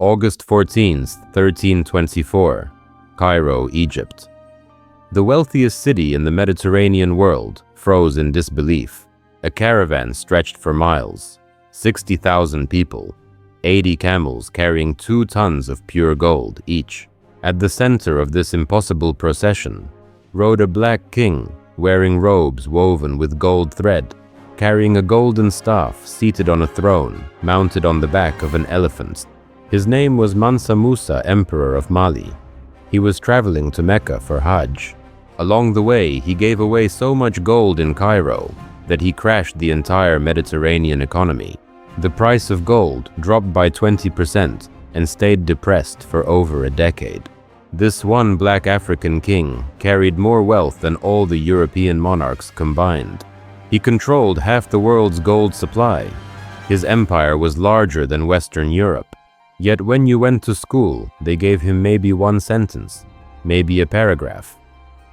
August 14th, 1324, Cairo, Egypt. The wealthiest city in the Mediterranean world froze in disbelief. A caravan stretched for miles, 60,000 people, 80 camels carrying 2 tons of pure gold each. At the center of this impossible procession rode a black king wearing robes woven with gold thread, carrying a golden staff, seated on a throne mounted on the back of an elephant. His name was Mansa Musa, Emperor of Mali. He was traveling to Mecca for Hajj. Along the way, he gave away so much gold in Cairo that he crashed the entire Mediterranean economy. The price of gold dropped by 20% and stayed depressed for over a decade. This one black African king carried more wealth than all the European monarchs combined. He controlled half the world's gold supply. His empire was larger than Western Europe. Yet when you went to school, they gave him maybe one sentence, maybe a paragraph,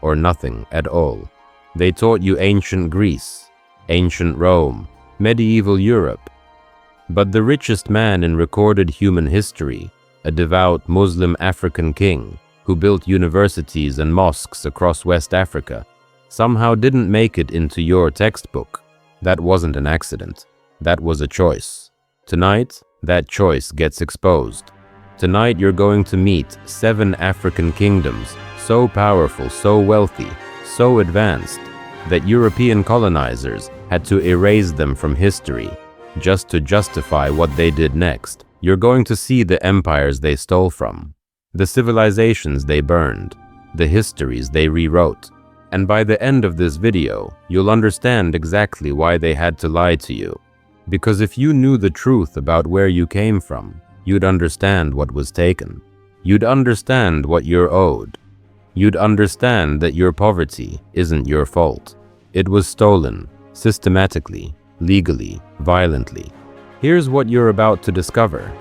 or nothing at all. They taught you ancient Greece, ancient Rome, medieval Europe. But the richest man in recorded human history, a devout Muslim African king who built universities and mosques across West Africa, somehow didn't make it into your textbook. That wasn't an accident. That was a choice. Tonight, that choice gets exposed. Tonight you're going to meet 7 African kingdoms, so powerful, so wealthy, so advanced, that European colonizers had to erase them from history just to justify what they did next. You're going to see the empires they stole from, the civilizations they burned, the histories they rewrote. And by the end of this video, you'll understand exactly why they had to lie to you. Because if you knew the truth about where you came from, you'd understand what was taken. You'd understand what you're owed. You'd understand that your poverty isn't your fault. It was stolen, systematically, legally, violently. Here's what you're about to discover.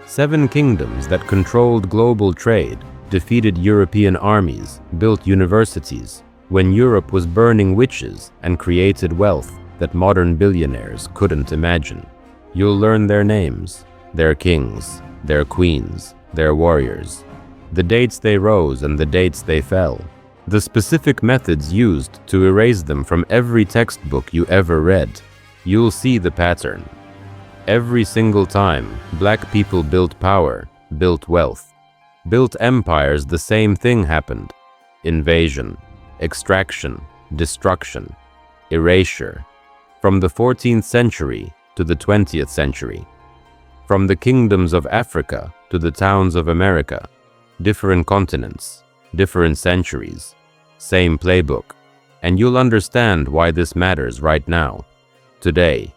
7 kingdoms that controlled global trade, defeated European armies, built universities, when Europe was burning witches, and created wealth that modern billionaires couldn't imagine. You'll learn their names, their kings, their queens, their warriors, the dates they rose and the dates they fell, the specific methods used to erase them from every textbook you ever read. You'll see the pattern. Every single time black people built power, built wealth, built empires, the same thing happened. Invasion, extraction, destruction, erasure. From the 14th century to the 20th century. From the kingdoms of Africa to the towns of America. Different continents, different centuries, same playbook. And you'll understand why this matters right now, today.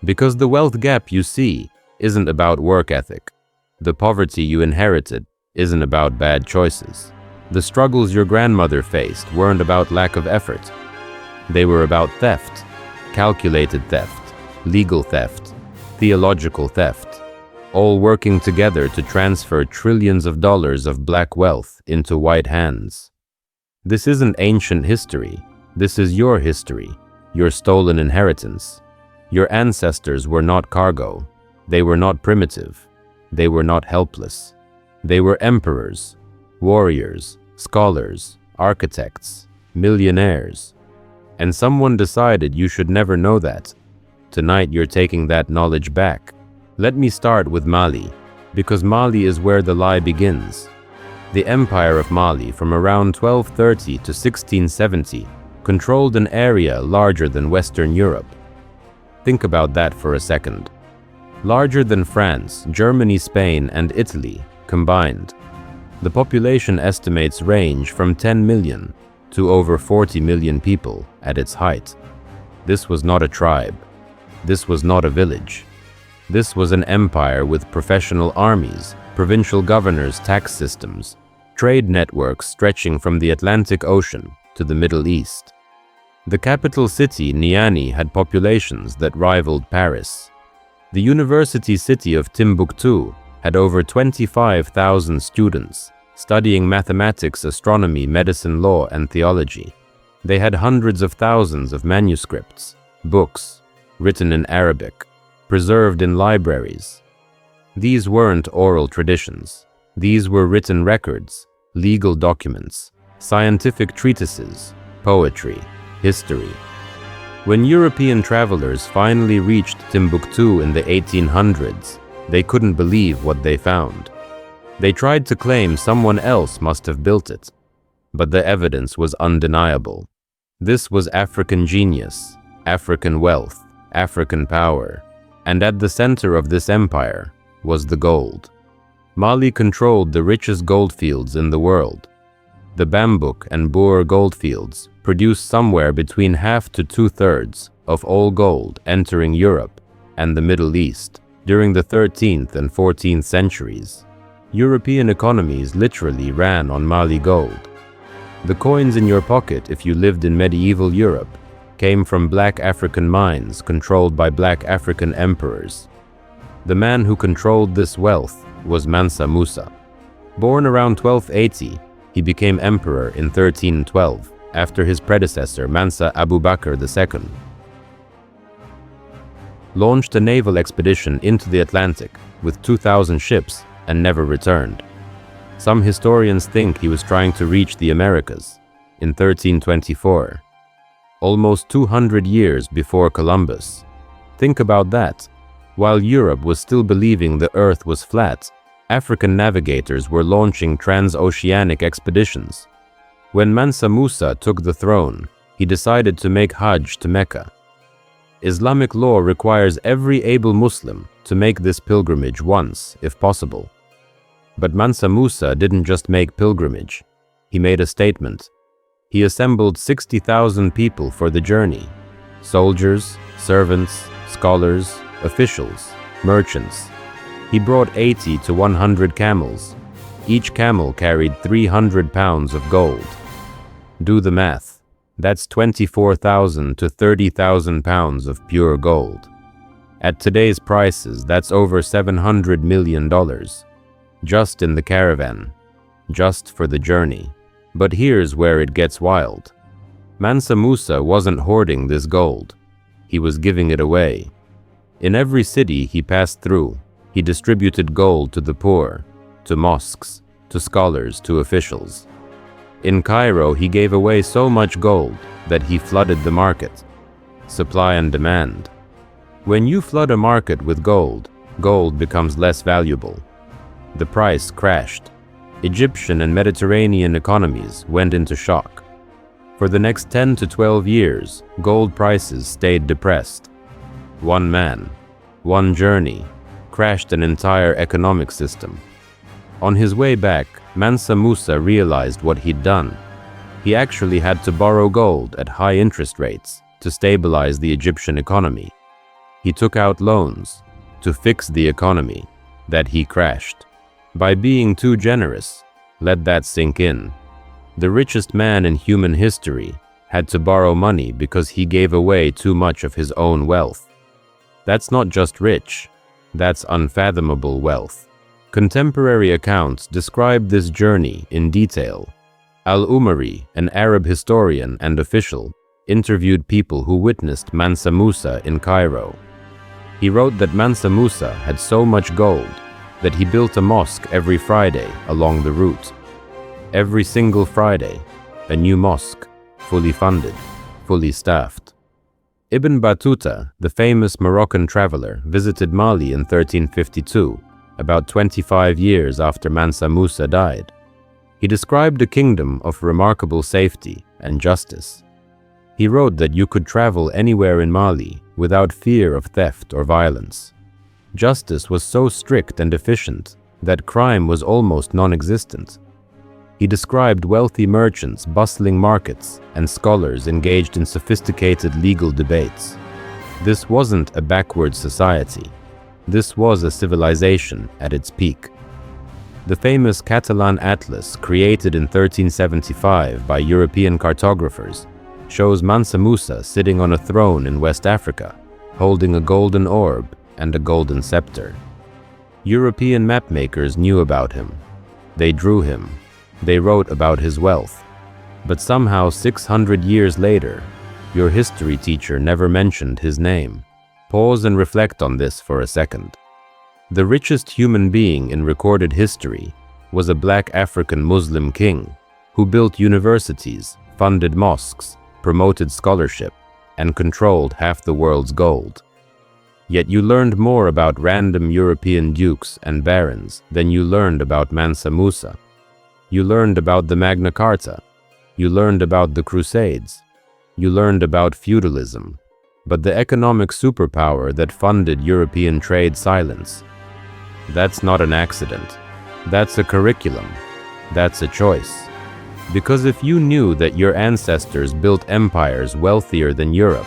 Because the wealth gap you see isn't about work ethic. The poverty you inherited isn't about bad choices. The struggles your grandmother faced weren't about lack of effort. They were about theft. Calculated theft, legal theft, theological theft, all working together to transfer trillions of dollars of black wealth into white hands. This isn't ancient history. This is your history, your stolen inheritance. Your ancestors were not cargo. They were not primitive. They were not helpless. They were emperors, warriors, scholars, architects, millionaires. And someone decided you should never know that. Tonight you're taking that knowledge back. Let me start with Mali, because Mali is where the lie begins. The Empire of Mali from around 1230 to 1670 controlled an area larger than Western Europe. Think about that for a second. Larger than France, Germany, Spain, and Italy combined. The population estimates range from 10 million to over 40 million people at its height. This was not a tribe. This was not a village. This was an empire with professional armies, provincial governors, tax systems, trade networks stretching from the Atlantic Ocean to the Middle East. The capital city, Niani, had populations that rivaled Paris. The university city of Timbuktu had over 25,000 students, studying mathematics, astronomy, medicine, law, and theology. They had hundreds of thousands of manuscripts, books, written in Arabic, preserved in libraries. These weren't oral traditions. These were written records, legal documents, scientific treatises, poetry, history. When European travelers finally reached Timbuktu in the 1800s, they couldn't believe what they found. They tried to claim someone else must have built it, but the evidence was undeniable. This was African genius, African wealth, African power, and at the center of this empire was the gold. Mali controlled the richest goldfields in the world. The Bambouk and Boer goldfields produced somewhere between half to two-thirds of all gold entering Europe and the Middle East during the 13th and 14th centuries. European economies literally ran on Mali gold. The coins in your pocket if you lived in medieval Europe came from black African mines controlled by black African emperors. The man who controlled this wealth was Mansa Musa. Born around 1280, he became emperor in 1312 after his predecessor Mansa Abu Bakr II launched a naval expedition into the Atlantic with 2,000 ships and never returned. Some historians think he was trying to reach the Americas in 1324, almost 200 years before Columbus. Think about that. While Europe was still believing the Earth was flat, African navigators were launching transoceanic expeditions. When Mansa Musa took the throne, he decided to make Hajj to Mecca. Islamic law requires every able Muslim to make this pilgrimage once, if possible. But Mansa Musa didn't just make pilgrimage. He made a statement. He assembled 60,000 people for the journey. Soldiers, servants, scholars, officials, merchants. He brought 80 to 100 camels. Each camel carried 300 pounds of gold. Do the math. That's 24,000 to 30,000 pounds of pure gold. At today's prices, that's over $700 million. Just in the caravan. Just for the journey. But here's where it gets wild. Mansa Musa wasn't hoarding this gold. He was giving it away. In every city he passed through, he distributed gold to the poor, to mosques, to scholars, to officials. In Cairo, he gave away so much gold that he flooded the market. Supply and demand. When you flood a market with gold, gold becomes less valuable. The price crashed. Egyptian and Mediterranean economies went into shock. For the next 10 to 12 years, gold prices stayed depressed. One man, one journey, crashed an entire economic system. On his way back, Mansa Musa realized what he'd done. He actually had to borrow gold at high interest rates to stabilize the Egyptian economy. He took out loans to fix the economy that he crashed. By being too generous, let that sink in. The richest man in human history had to borrow money because he gave away too much of his own wealth. That's not just rich, that's unfathomable wealth. Contemporary accounts describe this journey in detail. Al-Umari, an Arab historian and official, interviewed people who witnessed Mansa Musa in Cairo. He wrote that Mansa Musa had so much gold that he built a mosque every Friday along the route. Every single Friday, a new mosque, fully funded, fully staffed. Ibn Battuta, the famous Moroccan traveler, visited Mali in 1352, about 25 years after Mansa Musa died. He described a kingdom of remarkable safety and justice. He wrote that you could travel anywhere in Mali without fear of theft or violence. Justice was so strict and efficient that crime was almost non-existent. He described wealthy merchants bustling markets and scholars engaged in sophisticated legal debates. This wasn't a backward society. This was a civilization at its peak. The famous Catalan Atlas, created in 1375 by European cartographers, shows Mansa Musa sitting on a throne in West Africa, holding a golden orb and a golden scepter. European mapmakers knew about him. They drew him. They wrote about his wealth. But somehow 600 years later, your history teacher never mentioned his name. Pause and reflect on this for a second. The richest human being in recorded history was a black African Muslim king who built universities, funded mosques, promoted scholarship, and controlled half the world's gold. Yet you learned more about random European dukes and barons than you learned about Mansa Musa. You learned about the Magna Carta. You learned about the Crusades. You learned about feudalism. But the economic superpower that funded European trade silence. That's not an accident. That's a curriculum. That's a choice. Because if you knew that your ancestors built empires wealthier than Europe,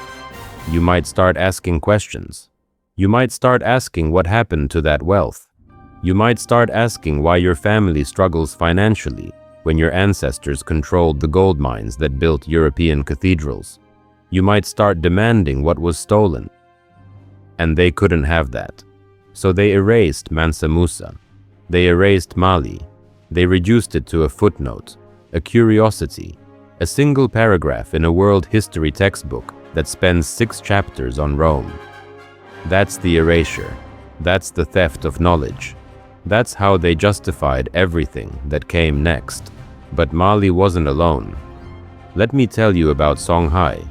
you might start asking questions. You might start asking what happened to that wealth. You might start asking why your family struggles financially when your ancestors controlled the gold mines that built European cathedrals. You might start demanding what was stolen. And they couldn't have that. So they erased Mansa Musa. They erased Mali. They reduced it to a footnote, a curiosity, a single paragraph in a world history textbook that spends 6 chapters on Rome. That's the erasure. That's the theft of knowledge. That's how they justified everything that came next. But Mali wasn't alone. Let me tell you about Songhai.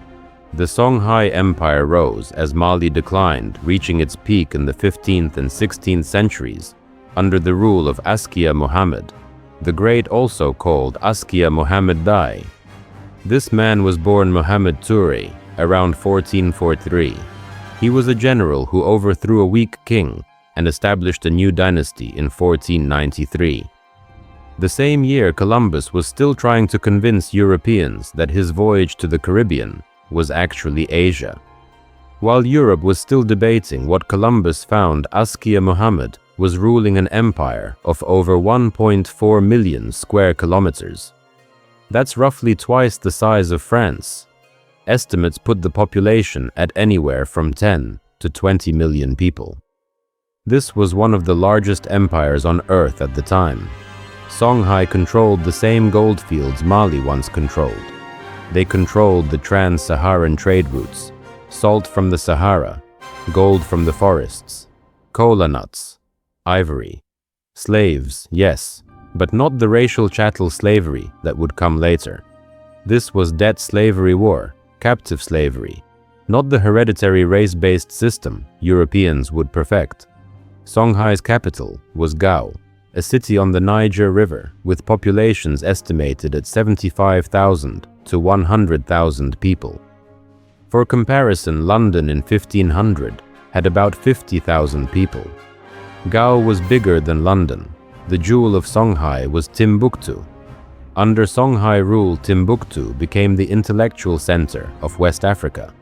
The Songhai Empire rose as Mali declined, reaching its peak in the 15th and 16th centuries under the rule of Askia Muhammad, the Great, also called Askia Muhammad Dai. This man was born Muhammad Toure around 1443. He was a general who overthrew a weak king and established a new dynasty in 1493. The same year, Columbus was still trying to convince Europeans that his voyage to the Caribbean was actually Asia. While Europe was still debating what Columbus found, Askia Muhammad was ruling an empire of over 1.4 million square kilometers. That's roughly twice the size of France. Estimates put the population at anywhere from 10 to 20 million people. This was one of the largest empires on Earth at the time. Songhai controlled the same goldfields Mali once controlled. They controlled the trans-Saharan trade routes, salt from the Sahara, gold from the forests, cola nuts, ivory, slaves, yes, but not the racial chattel slavery that would come later. This was debt slavery war, captive slavery, not the hereditary race-based system Europeans would perfect. Songhai's capital was Gao, a city on the Niger River with populations estimated at 75,000 to 100,000 people. For comparison, London in 1500 had about 50,000 people. Gao was bigger than London. The jewel of Songhai was Timbuktu. Under Songhai rule, Timbuktu became the intellectual center of West Africa.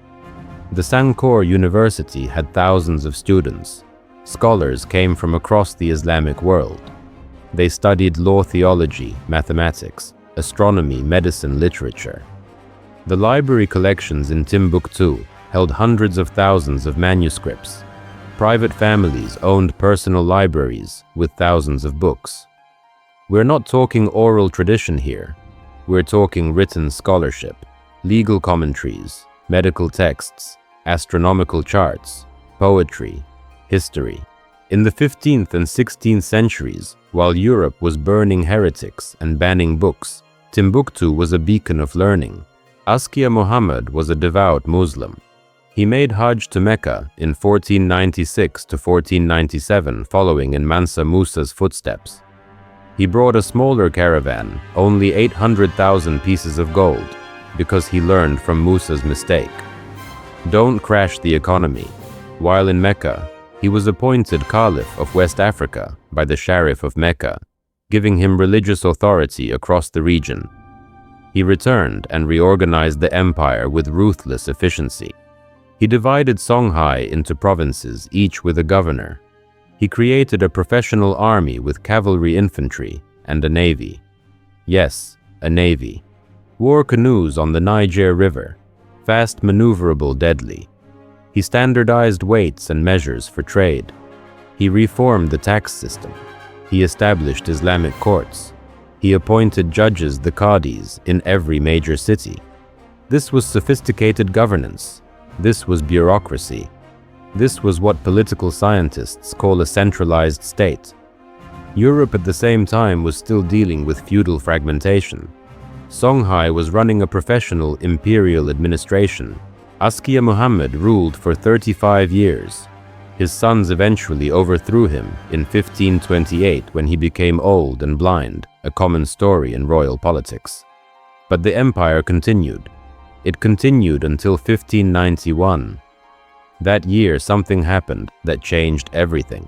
The Sankore University had thousands of students. Scholars came from across the Islamic world. They studied law, theology, mathematics, astronomy, medicine, literature. The library collections in Timbuktu held hundreds of thousands of manuscripts. Private families owned personal libraries with thousands of books. We're not talking oral tradition here. We're talking written scholarship, legal commentaries, medical texts, astronomical charts, poetry, history. In the 15th and 16th centuries, while Europe was burning heretics and banning books, Timbuktu was a beacon of learning. Askia Muhammad was a devout Muslim. He made Hajj to Mecca in 1496 to 1497, following in Mansa Musa's footsteps. He brought a smaller caravan, only 800,000 pieces of gold, because he learned from Musa's mistake. Don't crash the economy. While in Mecca, he was appointed Caliph of West Africa by the Sharif of Mecca, giving him religious authority across the region. He returned and reorganized the empire with ruthless efficiency. He divided Songhai into provinces, each with a governor. He created a professional army with cavalry, infantry, and a navy. Yes, a navy. War canoes on the Niger River, fast, maneuverable, deadly. He standardized weights and measures for trade. He reformed the tax system. He established Islamic courts. He appointed judges, the qadis, in every major city. This was sophisticated governance. This was bureaucracy. This was what political scientists call a centralized state. Europe at the same time was still dealing with feudal fragmentation. Songhai was running a professional imperial administration. Askia Muhammad ruled for 35 years. His sons eventually overthrew him in 1528 when he became old and blind, a common story in royal politics. But the empire continued. It continued until 1591. That year something happened that changed everything.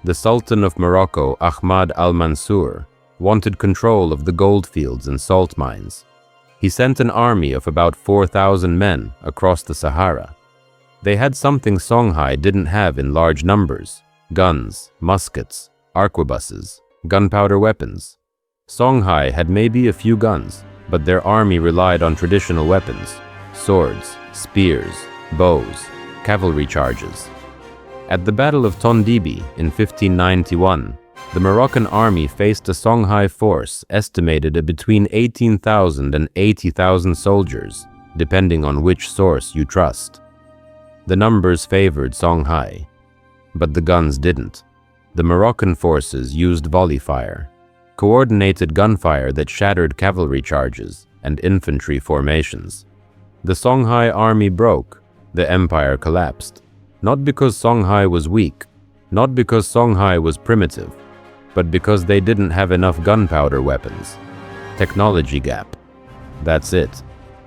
The Sultan of Morocco, Ahmad al-Mansur, wanted control of the goldfields and salt mines. He sent an army of about 4,000 men across the Sahara. They had something Songhai didn't have in large numbers: guns, muskets, arquebuses, gunpowder weapons. Songhai had maybe a few guns, but their army relied on traditional weapons: swords, spears, bows, cavalry charges. At the Battle of Tondibi in 1591, the Moroccan army faced a Songhai force estimated at between 18,000 and 80,000 soldiers, depending on which source you trust. The numbers favored Songhai, but the guns didn't. The Moroccan forces used volley fire, coordinated gunfire that shattered cavalry charges and infantry formations. The Songhai army broke. The empire collapsed. Not because Songhai was weak, not because Songhai was primitive, but because they didn't have enough gunpowder weapons. Technology gap. That's it.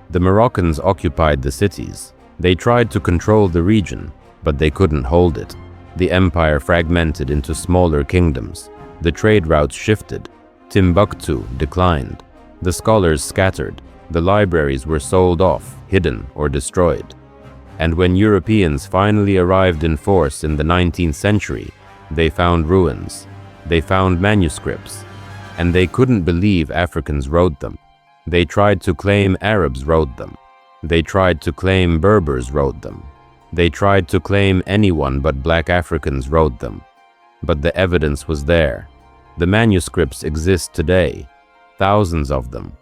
The Moroccans occupied the cities. They tried to control the region, but they couldn't hold it. The empire fragmented into smaller kingdoms. The trade routes shifted. Timbuktu declined. The scholars scattered. The libraries were sold off, hidden, or destroyed. And when Europeans finally arrived in force in the 19th century, they found ruins. They found manuscripts. And they couldn't believe Africans wrote them. They tried to claim Arabs wrote them. They tried to claim Berbers wrote them. They tried to claim anyone but black Africans wrote them. But the evidence was there. The manuscripts exist today, thousands of them,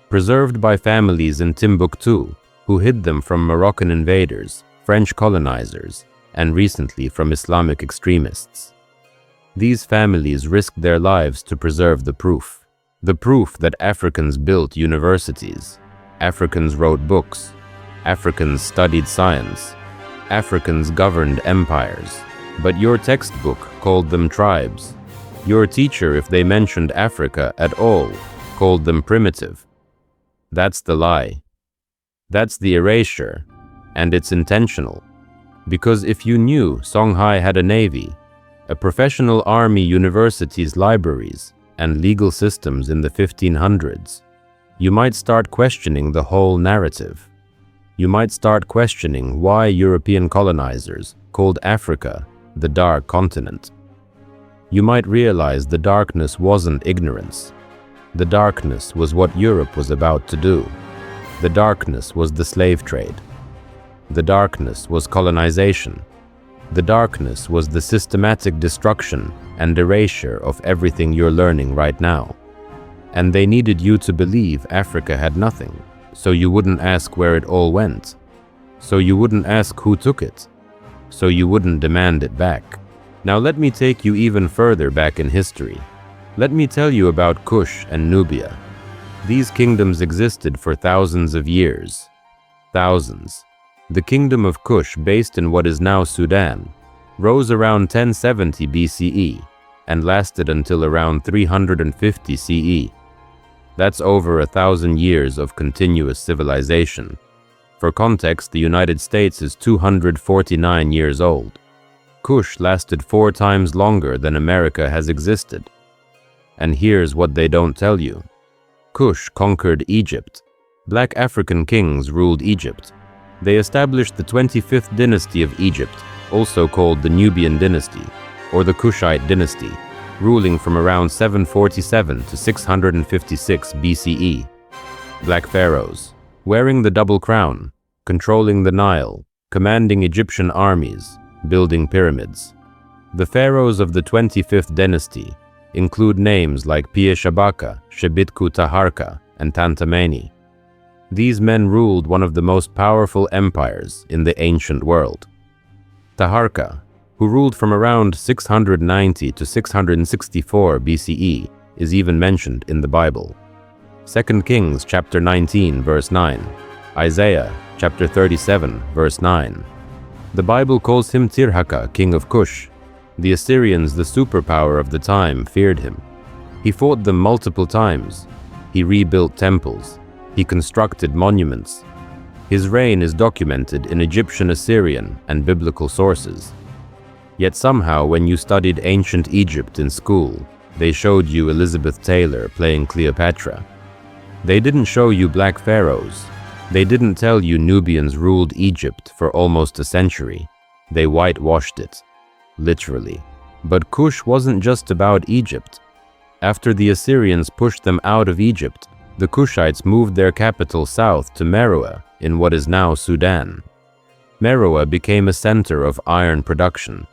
preserved by families in Timbuktu, who hid them from Moroccan invaders, French colonizers, and recently from Islamic extremists. These families risked their lives to preserve the proof that Africans built universities, Africans wrote books, Africans studied science, Africans governed empires. But your textbook called them tribes. Your teacher, if they mentioned Africa at all, called them primitive. That's the lie. That's the erasure, and it's intentional. Because if you knew Songhai had a navy, a professional army, universities, libraries, and legal systems in the 1500s, you might start questioning the whole narrative. You might start questioning why European colonizers called Africa the Dark Continent. You might realize the darkness wasn't ignorance. The darkness was what Europe was about to do. The darkness was the slave trade. The darkness was colonization. The darkness was the systematic destruction and erasure of everything you're learning right now. And they needed you to believe Africa had nothing, so you wouldn't ask where it all went. So you wouldn't ask who took it. So you wouldn't demand it back. Now let me take you even further back in history. Let me tell you about Kush and Nubia. These kingdoms existed for thousands of years. Thousands. The kingdom of Kush, based in what is now Sudan, rose around 1070 BCE and lasted until around 350 CE. That's over 1,000 years of continuous civilization. For context, the United States is 249 years old. Kush lasted 4 times longer than America has existed. And here's what they don't tell you. Kush conquered Egypt. Black African kings ruled Egypt. They established the 25th dynasty of Egypt, also called the Nubian dynasty, or the Kushite dynasty, ruling from around 747 to 656 BCE. Black pharaohs, wearing the double crown, controlling the Nile, commanding Egyptian armies, building pyramids. The pharaohs of the 25th dynasty include names like Pieshabaka, Shebitku Taharka, and Tantameni. These men ruled one of the most powerful empires in the ancient world. Taharka, who ruled from around 690 to 664 BCE, is even mentioned in the Bible. 2 Kings chapter 19 verse 9, Isaiah chapter 37 verse 9. The Bible calls him Tirhaka, king of Kush. The Assyrians, the superpower of the time, feared him. He fought them multiple times. He rebuilt temples. He constructed monuments. His reign is documented in Egyptian, Assyrian, and biblical sources. Yet somehow, when you studied ancient Egypt in school, they showed you Elizabeth Taylor playing Cleopatra. They didn't show you black pharaohs. They didn't tell you Nubians ruled Egypt for almost a century. They whitewashed it, literally. But Kush wasn't just about Egypt. After the Assyrians pushed them out of Egypt, the Kushites moved their capital south to Meroe in what is now Sudan. Meroe became a center of iron production.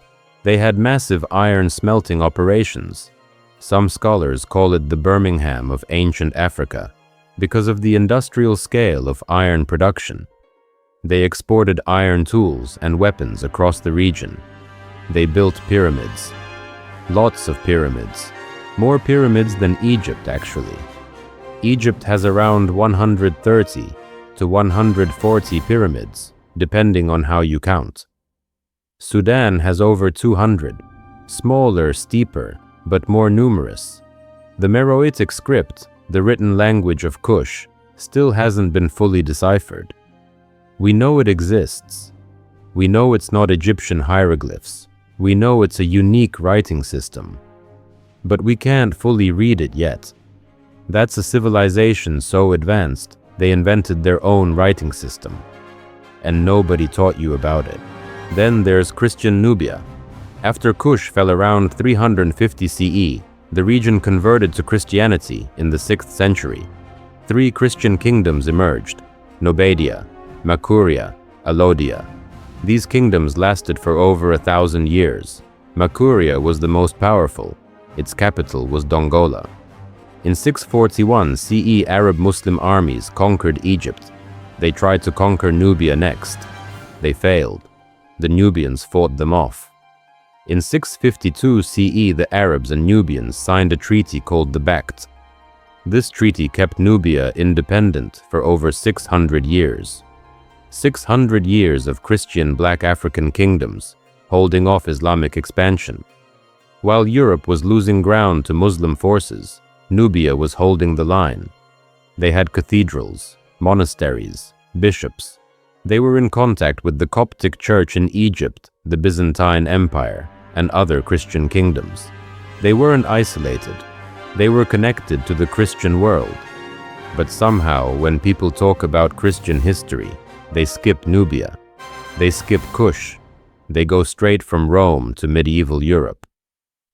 They had massive iron smelting operations. Some scholars call it the Birmingham of ancient Africa because of the industrial scale of iron production. They exported iron tools and weapons across the region. They built pyramids. Lots of pyramids. More pyramids than Egypt, actually. Egypt has around 130 to 140 pyramids, depending on how you count. Sudan has over 200, smaller, steeper, but more numerous. The Meroitic script, the written language of Kush, still hasn't been fully deciphered. We know it exists. We know it's not Egyptian hieroglyphs. We know it's a unique writing system. But we can't fully read it yet. That's a civilization so advanced, they invented their own writing system. And nobody taught you about it. Then there's Christian Nubia. After Kush fell around 350 CE, the region converted to Christianity in the 6th century. 3 Christian kingdoms emerged: Nobadia, Makuria, Alodia. These kingdoms lasted for over 1,000 years. Makuria was the most powerful. Its capital was Dongola. In 641 CE, Arab Muslim armies conquered Egypt. They tried to conquer Nubia next. They failed. The Nubians fought them off. In 652 CE, the Arabs and Nubians signed a treaty called the Bact. This treaty kept Nubia independent for over 600 years. 600 years of Christian Black African kingdoms, holding off Islamic expansion. While Europe was losing ground to Muslim forces, Nubia was holding the line. They had cathedrals, monasteries, bishops. They were in contact with the Coptic Church in Egypt, the Byzantine Empire, and other Christian kingdoms. They weren't isolated. They were connected to the Christian world. But somehow, when people talk about Christian history, they skip Nubia. They skip Kush. They go straight from Rome to medieval Europe.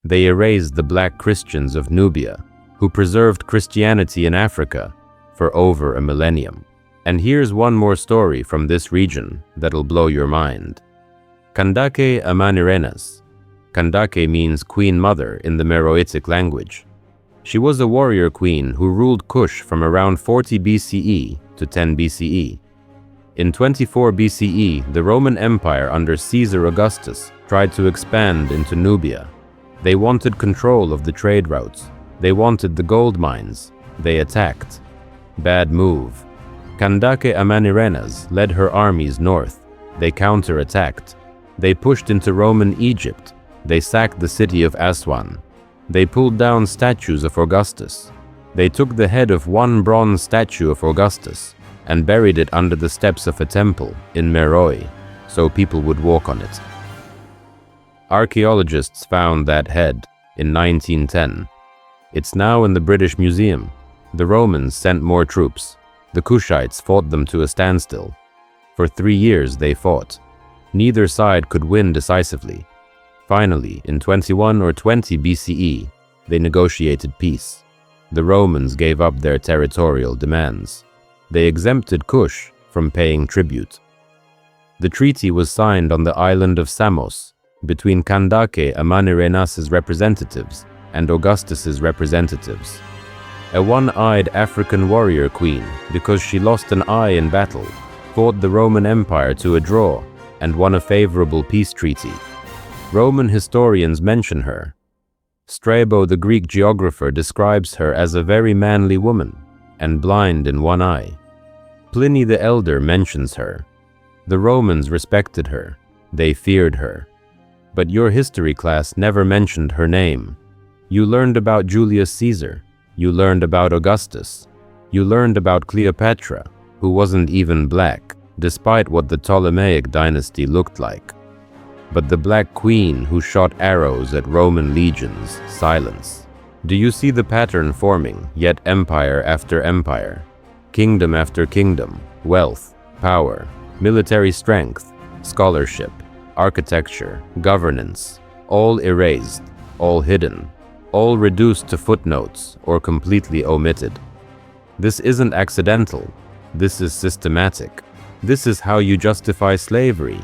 They erase the black Christians of Nubia, who preserved Christianity in Africa for over a millennium. And here's one more story from this region that'll blow your mind. Kandake Amanirenas. Kandake means Queen Mother in the Meroitic language. She was a warrior queen who ruled Kush from around 40 BCE to 10 BCE. In 24 BCE, the Roman Empire under Caesar Augustus tried to expand into Nubia. They wanted control of the trade routes. They wanted the gold mines. They attacked. Bad move. Kandake Amanirenas led her armies north. They counterattacked. They pushed into Roman Egypt. They sacked the city of Aswan. They pulled down statues of Augustus. They took the head of one bronze statue of Augustus and buried it under the steps of a temple in Meroe, so people would walk on it. Archaeologists found that head in 1910. It's now in the British Museum. The Romans sent more troops. The Kushites fought them to a standstill. For 3 years they fought. Neither side could win decisively. Finally, in 21 or 20 BCE, they negotiated peace. The Romans gave up their territorial demands. They exempted Kush from paying tribute. The treaty was signed on the island of Samos between Kandake Amanirenas's representatives and Augustus's representatives. A one-eyed African warrior queen, because she lost an eye in battle, fought the Roman Empire to a draw. and won a favorable peace treaty. Roman historians mention her. Strabo, the Greek geographer, describes her as a very manly woman and blind in one eye. Pliny the Elder mentions her. The Romans respected her. They feared her. But your history class never mentioned her name. You learned about Julius Caesar. You learned about Augustus. You learned about Cleopatra, who wasn't even black, despite what the Ptolemaic dynasty looked like. But the Black Queen who shot arrows at Roman legions, silence. Do you see the pattern forming, yet empire after empire? Kingdom after kingdom, wealth, power, military strength, scholarship, architecture, governance, all erased, all hidden, all reduced to footnotes or completely omitted. This isn't accidental. This is systematic. This is how you justify slavery.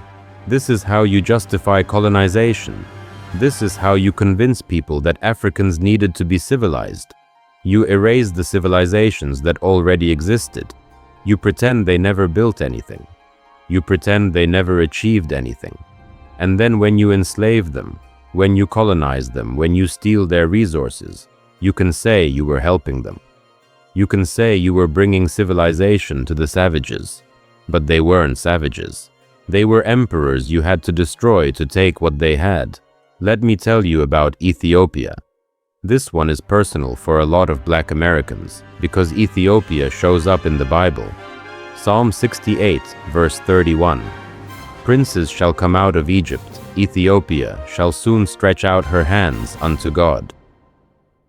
This is how you justify colonization. This is how you convince people that Africans needed to be civilized. You erase the civilizations that already existed. You pretend they never built anything. You pretend they never achieved anything. And then when you enslave them, when you colonize them, when you steal their resources, you can say you were helping them. You can say you were bringing civilization to the savages. But they weren't savages. They were emperors you had to destroy to take what they had. Let me tell you about Ethiopia. This one is personal for a lot of Black Americans because Ethiopia shows up in the Bible. Psalm 68, verse 31. Princes shall come out of Egypt. Ethiopia shall soon stretch out her hands unto God.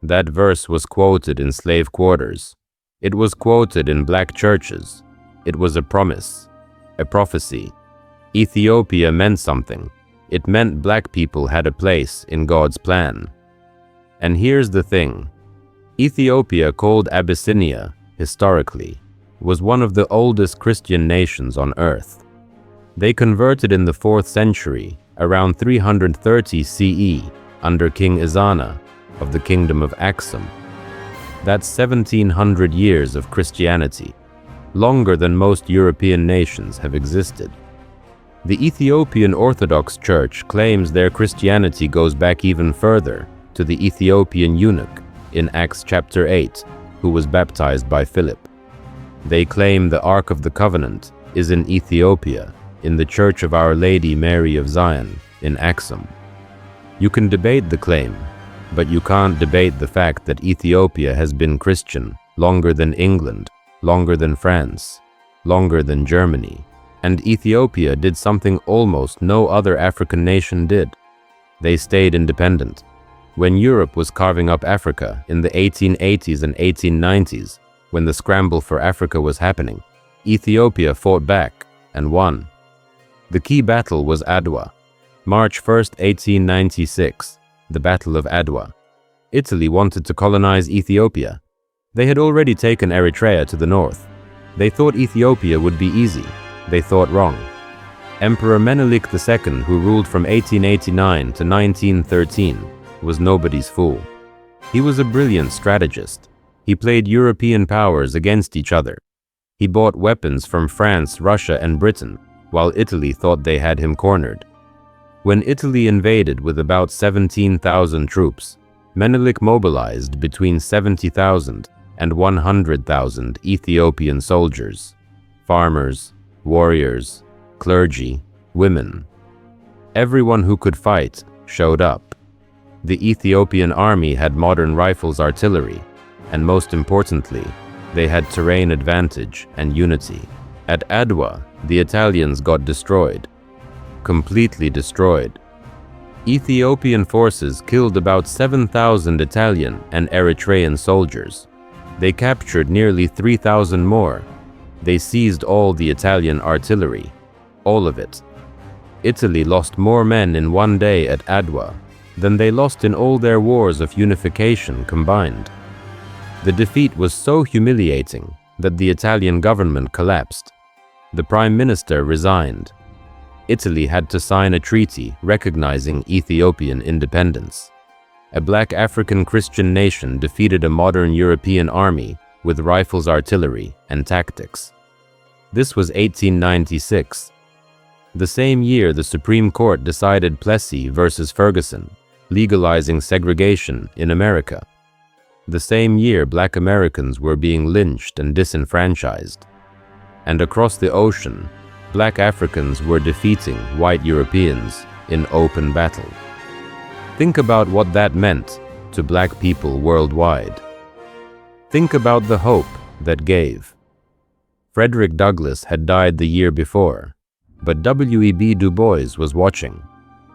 That verse was quoted in slave quarters. It was quoted in black churches. It was a promise, a prophecy. Ethiopia meant something. It meant black people had a place in God's plan. And here's the thing. Ethiopia, called Abyssinia, historically, was one of the oldest Christian nations on earth. They converted in the 4th century, around 330 CE, under King Izana of the Kingdom of Axum. That's 1700 years of Christianity, longer than most European nations have existed. The Ethiopian Orthodox Church claims their Christianity goes back even further to the Ethiopian eunuch in Acts chapter 8, who was baptized by Philip. They claim the Ark of the Covenant is in Ethiopia, in the Church of Our Lady Mary of Zion in Axum. You can debate the claim, but you can't debate the fact that Ethiopia has been Christian longer than England, longer than France, longer than Germany. And Ethiopia did something almost no other African nation did. They stayed independent. When Europe was carving up Africa in the 1880s and 1890s, when the scramble for Africa was happening, Ethiopia fought back and won. The key battle was Adwa. March 1st, 1896, the Battle of Adwa. Italy wanted to colonize Ethiopia. They had already taken Eritrea to the north. They thought Ethiopia would be easy. They thought wrong. Emperor Menelik II, who ruled from 1889 to 1913, was nobody's fool. He was a brilliant strategist. He played European powers against each other. He bought weapons from France, Russia, and Britain, while Italy thought they had him cornered. When Italy invaded with about 17,000 troops, Menelik mobilized between 70,000 and 100,000 Ethiopian soldiers, farmers, warriors, clergy, women. Everyone who could fight showed up. The Ethiopian army had modern rifles, artillery, and most importantly, they had terrain advantage and unity. At Adwa, the Italians got destroyed, completely destroyed. Ethiopian forces killed about 7,000 Italian and Eritrean soldiers. They captured nearly 3,000 more. They seized all the Italian artillery, all of it. Italy lost more men in one day at Adwa than they lost in all their wars of unification combined. The defeat was so humiliating that the Italian government collapsed. The prime minister resigned. Italy had to sign a treaty recognizing Ethiopian independence. A black African Christian nation defeated a modern European army with rifles, artillery, and tactics. This was 1896. The same year, the Supreme Court decided Plessy versus Ferguson, legalizing segregation in America. The same year, Black Americans were being lynched and disenfranchised. And across the ocean, Black Africans were defeating white Europeans in open battle. Think about what that meant to Black people worldwide. Think about the hope that gave. Frederick Douglass had died the year before, but W.E.B. Du Bois was watching.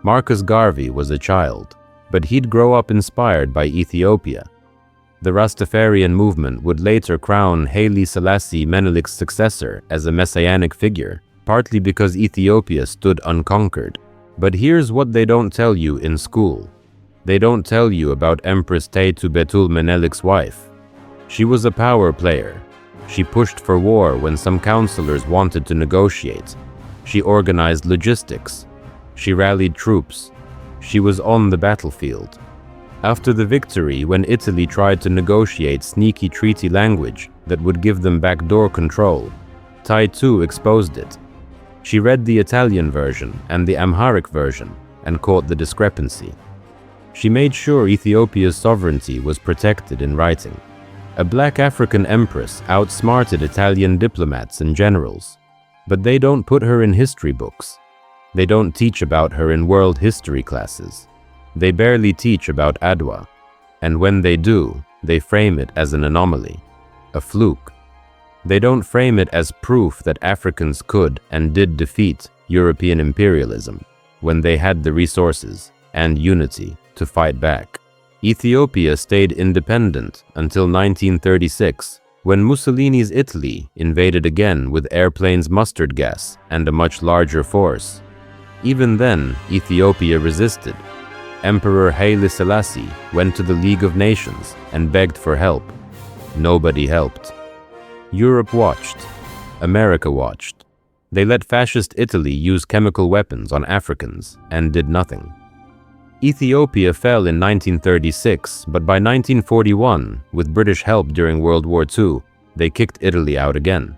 Marcus Garvey was a child, but he'd grow up inspired by Ethiopia. The Rastafarian movement would later crown Haile Selassie Menelik's successor as a messianic figure, partly because Ethiopia stood unconquered. But here's what they don't tell you in school. They don't tell you about Empress Taytu Betul Menelik's wife. She was a power player. She pushed for war when some counselors wanted to negotiate. She organized logistics. She rallied troops. She was on the battlefield. After the victory, when Italy tried to negotiate sneaky treaty language that would give them backdoor control, Taytu exposed it. She read the Italian version and the Amharic version and caught the discrepancy. She made sure Ethiopia's sovereignty was protected in writing. A Black African empress outsmarted Italian diplomats and generals, but they don't put her in history books. They don't teach about her in world history classes. They barely teach about Adwa, and when they do, they frame it as an anomaly, a fluke. They don't frame it as proof that Africans could and did defeat European imperialism when they had the resources and unity to fight back. Ethiopia stayed independent until 1936, when Mussolini's Italy invaded again with airplanes, mustard gas, and a much larger force. Even then, Ethiopia resisted. Emperor Haile Selassie went to the League of Nations and begged for help. Nobody helped. Europe watched. America watched. They let fascist Italy use chemical weapons on Africans and did nothing. Ethiopia fell in 1936, but by 1941, with British help during World War II, they kicked Italy out again.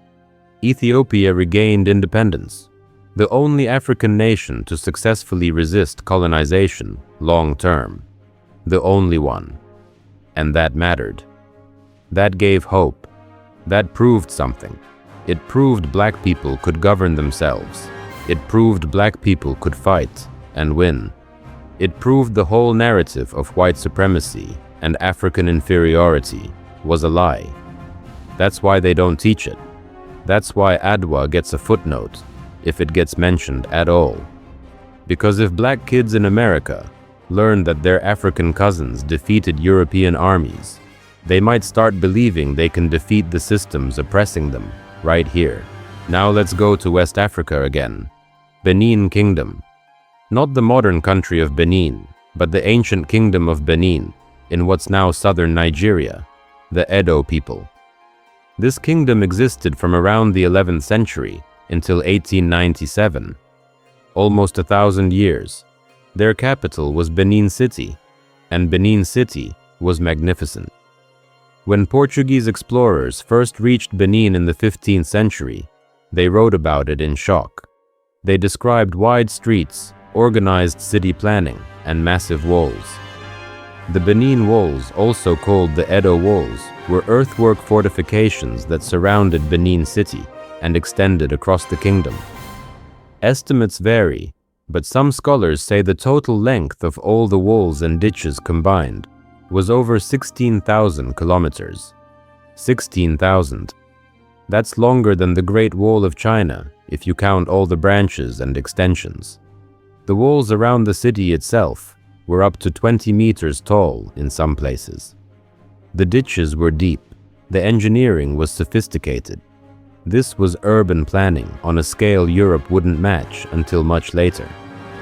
Ethiopia regained independence, the only African nation to successfully resist colonization long-term. The only one. And that mattered. That gave hope. That proved something. It proved Black people could govern themselves. It proved Black people could fight and win. It proved the whole narrative of white supremacy and African inferiority was a lie. That's why they don't teach it. That's why Adwa gets a footnote, if it gets mentioned at all. Because if Black kids in America learn that their African cousins defeated European armies, they might start believing they can defeat the systems oppressing them right here. Now let's go to West Africa again. Benin Kingdom. Not the modern country of Benin, but the ancient Kingdom of Benin, in what's now southern Nigeria, the Edo people. This kingdom existed from around the 11th century until 1897, almost 1,000 years. Their capital was Benin City, and Benin City was magnificent. When Portuguese explorers first reached Benin in the 15th century, they wrote about it in shock. They described wide streets, organized city planning, and massive walls. The Benin Walls, also called the Edo Walls, were earthwork fortifications that surrounded Benin City and extended across the kingdom. Estimates vary, but some scholars say the total length of all the walls and ditches combined was over 16,000 kilometers. 16,000. That's longer than the Great Wall of China if you count all the branches and extensions. The walls around the city itself were up to 20 meters tall in some places. The ditches were deep. The engineering was sophisticated. This was urban planning on a scale Europe wouldn't match until much later.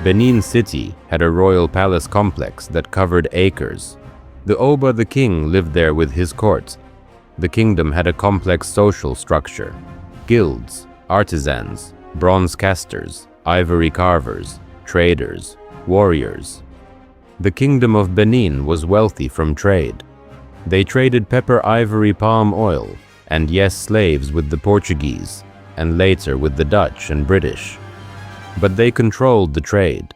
Benin City had a royal palace complex that covered acres. The Oba the king lived there with his court. The kingdom had a complex social structure: guilds, artisans, bronze casters, ivory carvers, traders, warriors. The Kingdom of Benin was wealthy from trade. They traded pepper, ivory, palm oil, and yes, slaves with the Portuguese, and later with the Dutch and British. But they controlled the trade.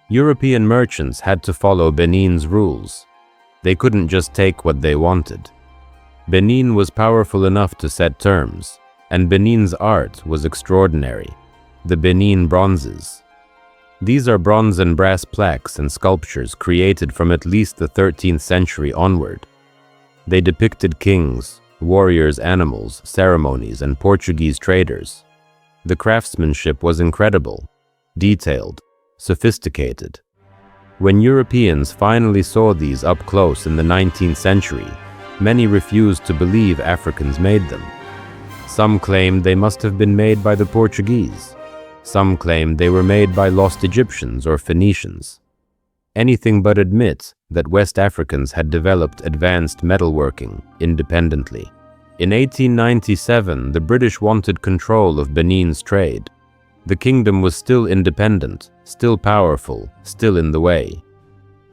European merchants had to follow Benin's rules. They couldn't just take what they wanted. Benin was powerful enough to set terms, and Benin's art was extraordinary. The Benin bronzes. These are bronze and brass plaques and sculptures created from at least the 13th century onward. They depicted kings, warriors, animals, ceremonies, and Portuguese traders. The craftsmanship was incredible, detailed, sophisticated. When Europeans finally saw these up close in the 19th century, many refused to believe Africans made them. Some claimed they must have been made by the Portuguese. Some claimed they were made by lost Egyptians or Phoenicians. Anything but admit that West Africans had developed advanced metalworking independently. In 1897, the British wanted control of Benin's trade. The kingdom was still independent, still powerful, still in the way.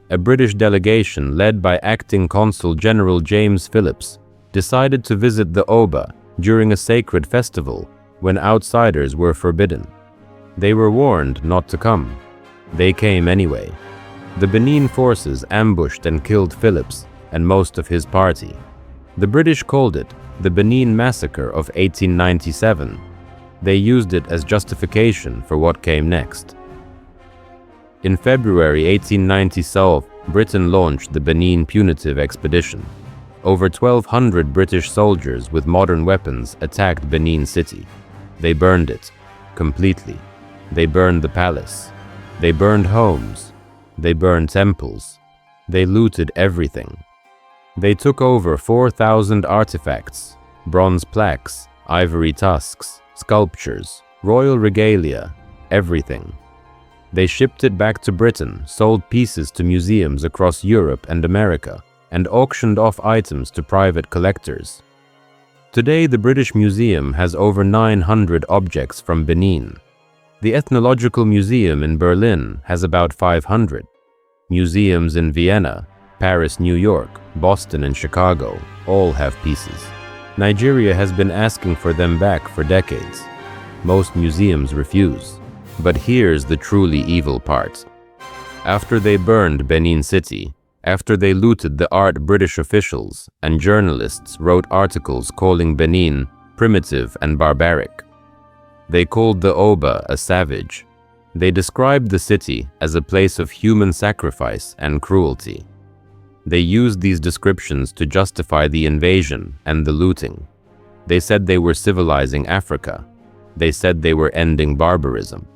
A British delegation led by Acting Consul General James Phillips decided to visit the Oba during a sacred festival when outsiders were forbidden. They were warned not to come. They came anyway. The Benin forces ambushed and killed Phillips and most of his party. The British called it the Benin Massacre of 1897. They used it as justification for what came next. In February 1897, Britain launched the Benin Punitive Expedition. Over 1,200 British soldiers with modern weapons attacked Benin City. They burned it completely. They burned the palace. They burned homes. They burned temples. They looted everything. They took over 4,000 artifacts, bronze plaques, ivory tusks, sculptures, royal regalia, everything. They shipped it back to Britain, sold pieces to museums across Europe and America, and auctioned off items to private collectors. Today, the British Museum has over 900 objects from Benin. The Ethnological Museum in Berlin has about 500. Museums in Vienna, Paris, New York, Boston, and Chicago all have pieces. Nigeria has been asking for them back for decades. Most museums refuse. But here's the truly evil part. After they burned Benin City, after they looted the art, British officials and journalists wrote articles calling Benin primitive and barbaric. They called the Oba a savage. They described the city as a place of human sacrifice and cruelty. They used these descriptions to justify the invasion and the looting. They said they were civilizing Africa. They said they were ending barbarism.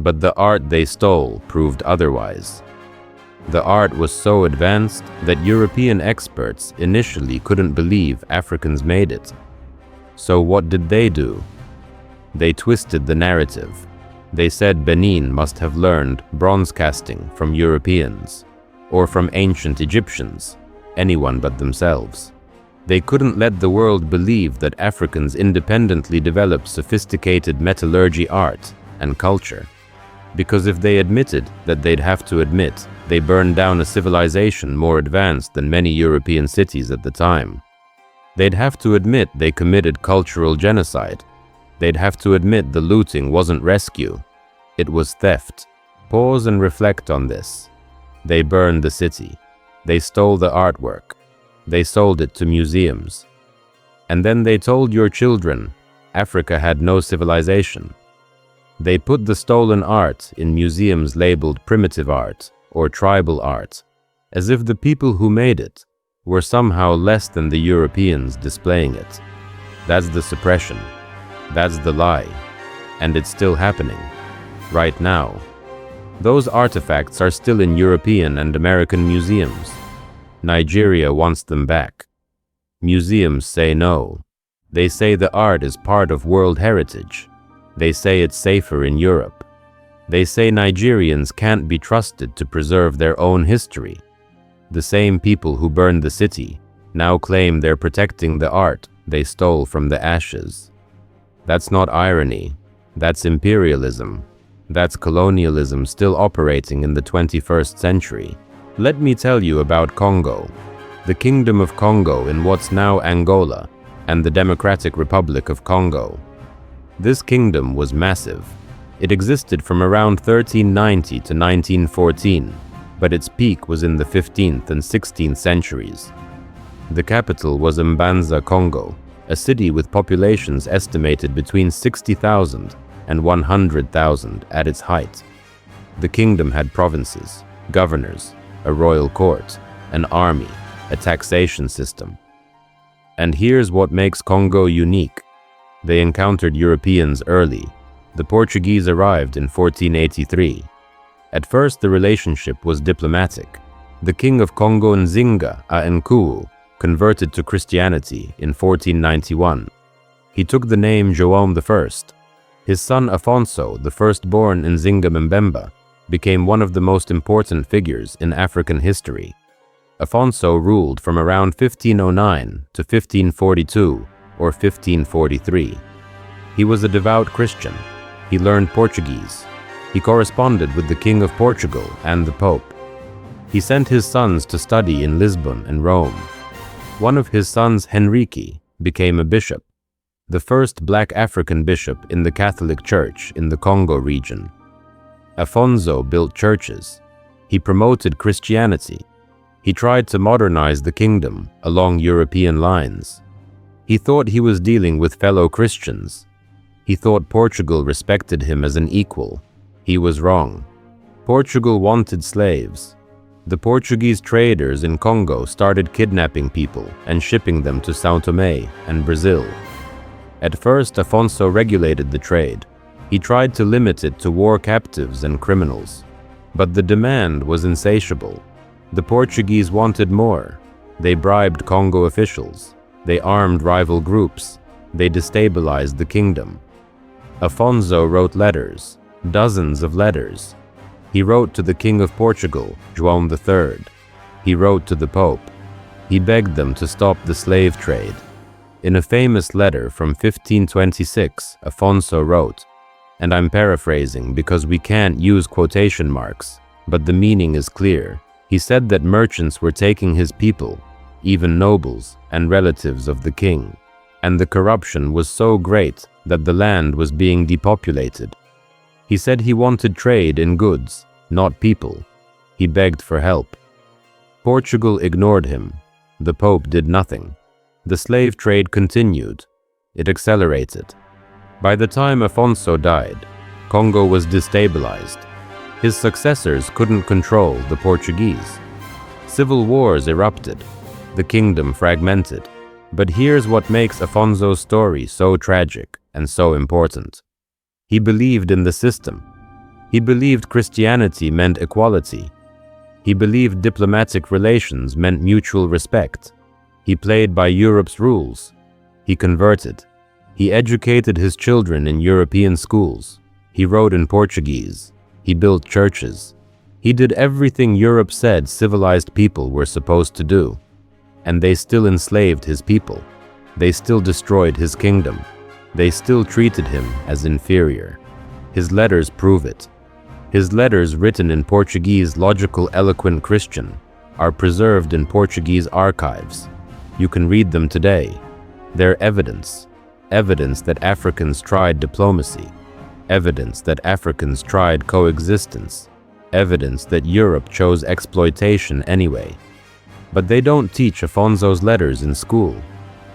But the art they stole proved otherwise. The art was so advanced that European experts initially couldn't believe Africans made it. So what did they do? They twisted the narrative. They said Benin must have learned bronze casting from Europeans, or from ancient Egyptians, anyone but themselves. They couldn't let the world believe that Africans independently developed sophisticated metallurgy art and culture. Because if they admitted that they'd have to admit they burned down a civilization more advanced than many European cities at the time. They'd have to admit they committed cultural genocide. They'd have to admit the looting wasn't rescue. It was theft. Pause and reflect on this. They burned the city. They stole the artwork. They sold it to museums. And then they told your children Africa had no civilization. They put the stolen art in museums labeled primitive art or tribal art, as if the people who made it were somehow less than the Europeans displaying it. That's the suppression. That's the lie. And it's still happening. Right now. Those artifacts are still in European and American museums. Nigeria wants them back. Museums say no. They say the art is part of world heritage. They say it's safer in Europe. They say Nigerians can't be trusted to preserve their own history. The same people who burned the city now claim they're protecting the art they stole from the ashes. That's not irony. That's imperialism. That's colonialism still operating in the 21st century. Let me tell you about Congo, the Kingdom of Congo in what's now Angola, and the Democratic Republic of Congo. This kingdom was massive. It existed from around 1390 to 1914, but its peak was in the 15th and 16th centuries. The capital was Mbanza, Congo, a city with populations estimated between 60,000 and 100,000 at its height. The kingdom had provinces, governors, a royal court, an army, a taxation system. And here's what makes Congo unique. They encountered Europeans early. The Portuguese arrived in 1483. At first, the relationship was diplomatic. The king of Congo, Nzinga Nkuu, converted to Christianity in 1491. He took the name João I. His son Afonso, the firstborn Nzinga Mbemba, became one of the most important figures in African history. Afonso ruled from around 1509 to 1542 or 1543. He was a devout Christian. He learned Portuguese. He corresponded with the King of Portugal and the Pope. He sent his sons to study in Lisbon and Rome. One of his sons, Henrique, became a bishop, the first black African bishop in the Catholic Church in the Congo region. Afonso built churches. He promoted Christianity. He tried to modernize the kingdom along European lines. He thought he was dealing with fellow Christians. He thought Portugal respected him as an equal. He was wrong. Portugal wanted slaves. The Portuguese traders in Congo started kidnapping people and shipping them to São Tomé and Brazil. At first, Afonso regulated the trade. He tried to limit it to war captives and criminals. But the demand was insatiable. The Portuguese wanted more. They bribed Congo officials. They armed rival groups. They destabilized the kingdom. Afonso wrote letters, dozens of letters. He wrote to the King of Portugal, João III. He wrote to the Pope. He begged them to stop the slave trade. In a famous letter from 1526, Afonso wrote, and I'm paraphrasing because we can't use quotation marks, but the meaning is clear. He said that merchants were taking his people, even nobles and relatives of the king, and the corruption was so great that the land was being depopulated. He said he wanted trade in goods, not people. He begged for help. Portugal ignored him. The Pope did nothing. The slave trade continued. It accelerated. By the time Afonso died, Congo was destabilized. His successors couldn't control the Portuguese. Civil wars erupted. The kingdom fragmented. But here's what makes Afonso's story so tragic and so important. He believed in the system. He believed Christianity meant equality. He believed diplomatic relations meant mutual respect. He played by Europe's rules. He converted. He educated his children in European schools. He wrote in Portuguese. He built churches. He did everything Europe said civilized people were supposed to do. And they still enslaved his people. They still destroyed his kingdom. They still treated him as inferior. His letters prove it. His letters, written in Portuguese, logical, eloquent Christian, are preserved in Portuguese archives. You can read them today. They're evidence. Evidence that Africans tried diplomacy. Evidence that Africans tried coexistence. Evidence that Europe chose exploitation anyway. But they don't teach Afonso's letters in school.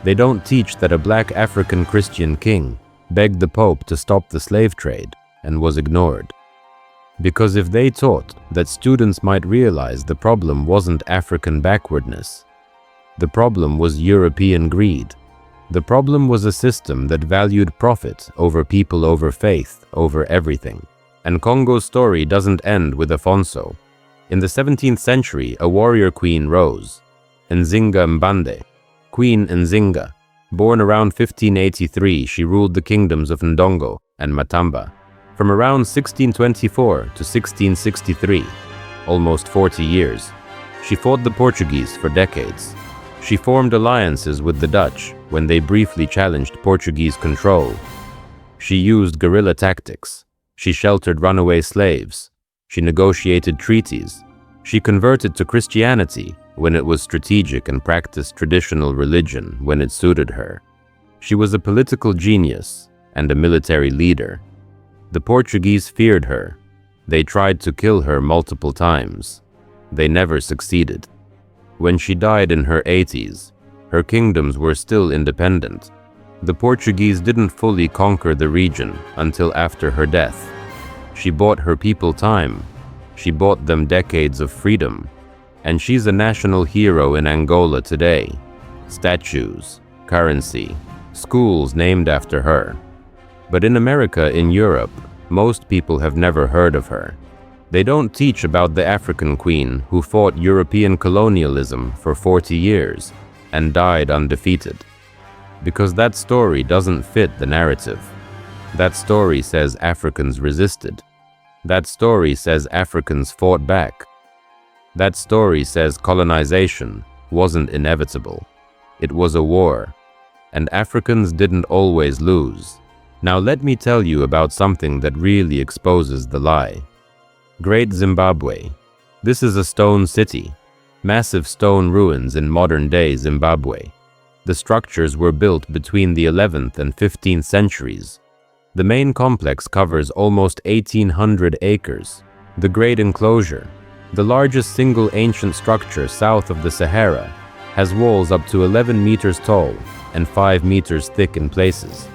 They don't teach that a black African Christian king begged the Pope to stop the slave trade and was ignored. Because if they taught that, students might realize the problem wasn't African backwardness. The problem was European greed. The problem was a system that valued profit over people, over faith, over everything. And Congo's story doesn't end with Afonso. In the 17th century, a warrior queen rose, Nzinga Mbande. Queen Nzinga, born around 1583, she ruled the kingdoms of Ndongo and Matamba. From around 1624 to 1663, almost 40 years, she fought the Portuguese for decades. She formed alliances with the Dutch when they briefly challenged Portuguese control. She used guerrilla tactics. She sheltered runaway slaves. She negotiated treaties. She converted to Christianity when it was strategic and practiced traditional religion when it suited her. She was a political genius and a military leader. The Portuguese feared her. They tried to kill her multiple times. They never succeeded. When she died in her 80s, her kingdoms were still independent. The Portuguese didn't fully conquer the region until after her death. She bought her people time. She bought them decades of freedom. And she's a national hero in Angola today. Statues, currency, schools named after her. But in America, in Europe, most people have never heard of her. They don't teach about the African queen who fought European colonialism for 40 years and died undefeated. Because that story doesn't fit the narrative. That story says Africans resisted. That story says Africans fought back. That story says colonization wasn't inevitable. It was a war, and Africans didn't always lose. Now let me tell you about something that really exposes the lie. Great Zimbabwe. This is a stone city. Massive stone ruins in modern-day Zimbabwe. The structures were built between the 11th and 15th centuries. The main complex covers almost 1,800 acres. The Great Enclosure, the largest single ancient structure south of the Sahara, has walls up to 11 meters tall and 5 meters thick in places.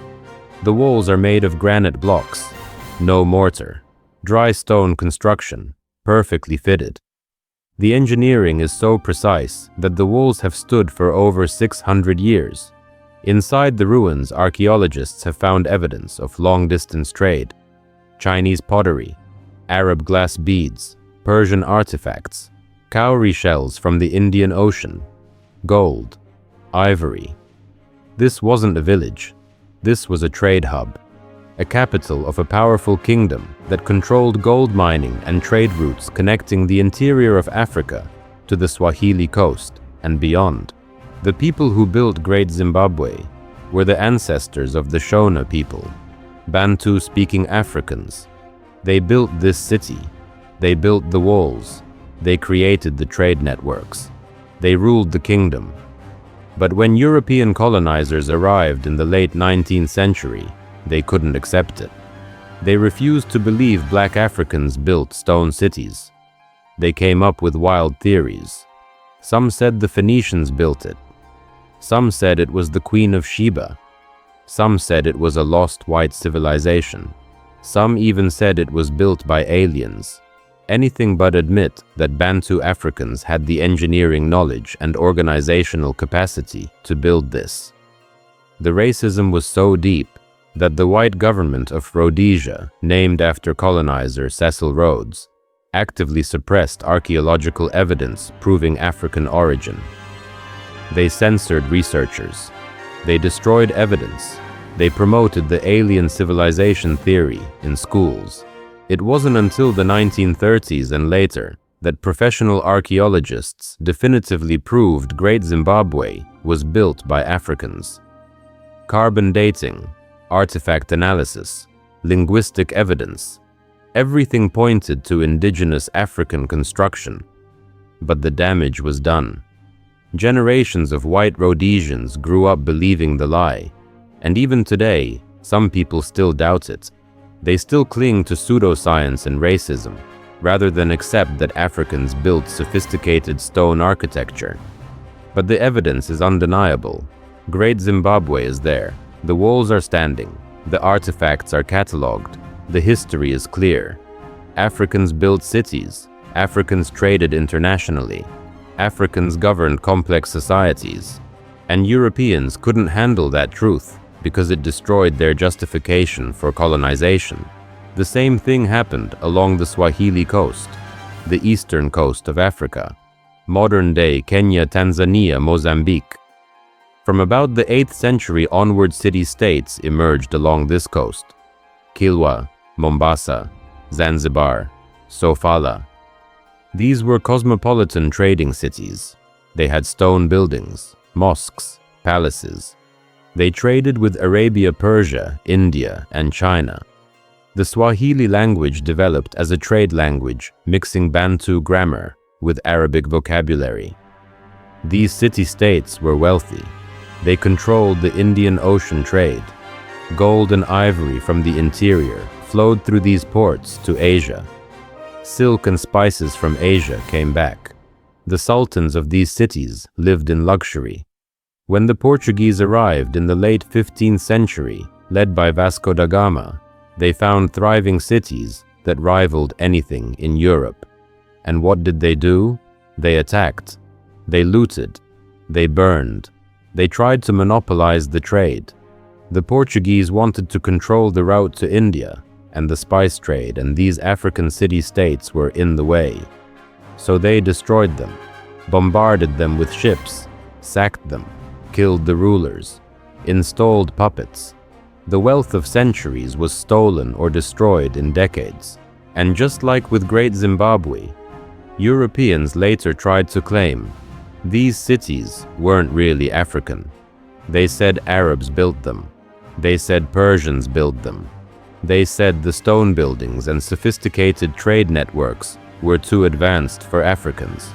The walls are made of granite blocks, no mortar, dry stone construction, perfectly fitted. The engineering is so precise that the walls have stood for over 600 years. Inside the ruins, archaeologists have found evidence of long-distance trade, Chinese pottery, Arab glass beads, Persian artifacts, cowrie shells from the Indian Ocean, gold, ivory. This wasn't a village. This was a trade hub, a capital of a powerful kingdom that controlled gold mining and trade routes connecting the interior of Africa to the Swahili coast and beyond. The people who built Great Zimbabwe were the ancestors of the Shona people, Bantu-speaking Africans. They built this city. They built the walls. They created the trade networks. They ruled the kingdom. But when European colonizers arrived in the late 19th century, they couldn't accept it. They refused to believe black Africans built stone cities. They came up with wild theories. Some said the Phoenicians built it. Some said it was the Queen of Sheba. Some said it was a lost white civilization. Some even said it was built by aliens. Anything but admit that Bantu Africans had the engineering knowledge and organizational capacity to build this. The racism was so deep that the white government of Rhodesia, named after colonizer Cecil Rhodes, actively suppressed archaeological evidence proving African origin. They censored researchers. They destroyed evidence. They promoted the alien civilization theory in schools. It wasn't until the 1930s and later that professional archaeologists definitively proved Great Zimbabwe was built by Africans. Carbon dating, artifact analysis, linguistic evidence, everything pointed to indigenous African construction. But the damage was done. Generations of white Rhodesians grew up believing the lie, and even today, some people still doubt it. They still cling to pseudoscience and racism, rather than accept that Africans built sophisticated stone architecture. But the evidence is undeniable. Great Zimbabwe is there. The walls are standing. The artifacts are catalogued. The history is clear. Africans built cities. Africans traded internationally. Africans governed complex societies. And Europeans couldn't handle that truth because it destroyed their justification for colonization. The same thing happened along the Swahili coast, the eastern coast of Africa, modern-day Kenya, Tanzania, Mozambique. From about the 8th century onward, city-states emerged along this coast: Kilwa, Mombasa, Zanzibar, Sofala. These were cosmopolitan trading cities. They had stone buildings, mosques, palaces. They traded with Arabia, Persia, India, and China. The Swahili language developed as a trade language, mixing Bantu grammar with Arabic vocabulary. These city-states were wealthy. They controlled the Indian Ocean trade. Gold and ivory from the interior flowed through these ports to Asia. Silk and spices from Asia came back. The sultans of these cities lived in luxury. When the Portuguese arrived in the late 15th century, led by Vasco da Gama, they found thriving cities that rivaled anything in Europe. And what did they do? They attacked. They looted. They burned. They tried to monopolize the trade. The Portuguese wanted to control the route to India and the spice trade, and these African city-states were in the way. So they destroyed them, bombarded them with ships, sacked them, killed the rulers, installed puppets. The wealth of centuries was stolen or destroyed in decades. And just like with Great Zimbabwe, Europeans later tried to claim these cities weren't really African. They said Arabs built them. They said Persians built them. They said the stone buildings and sophisticated trade networks were too advanced for Africans.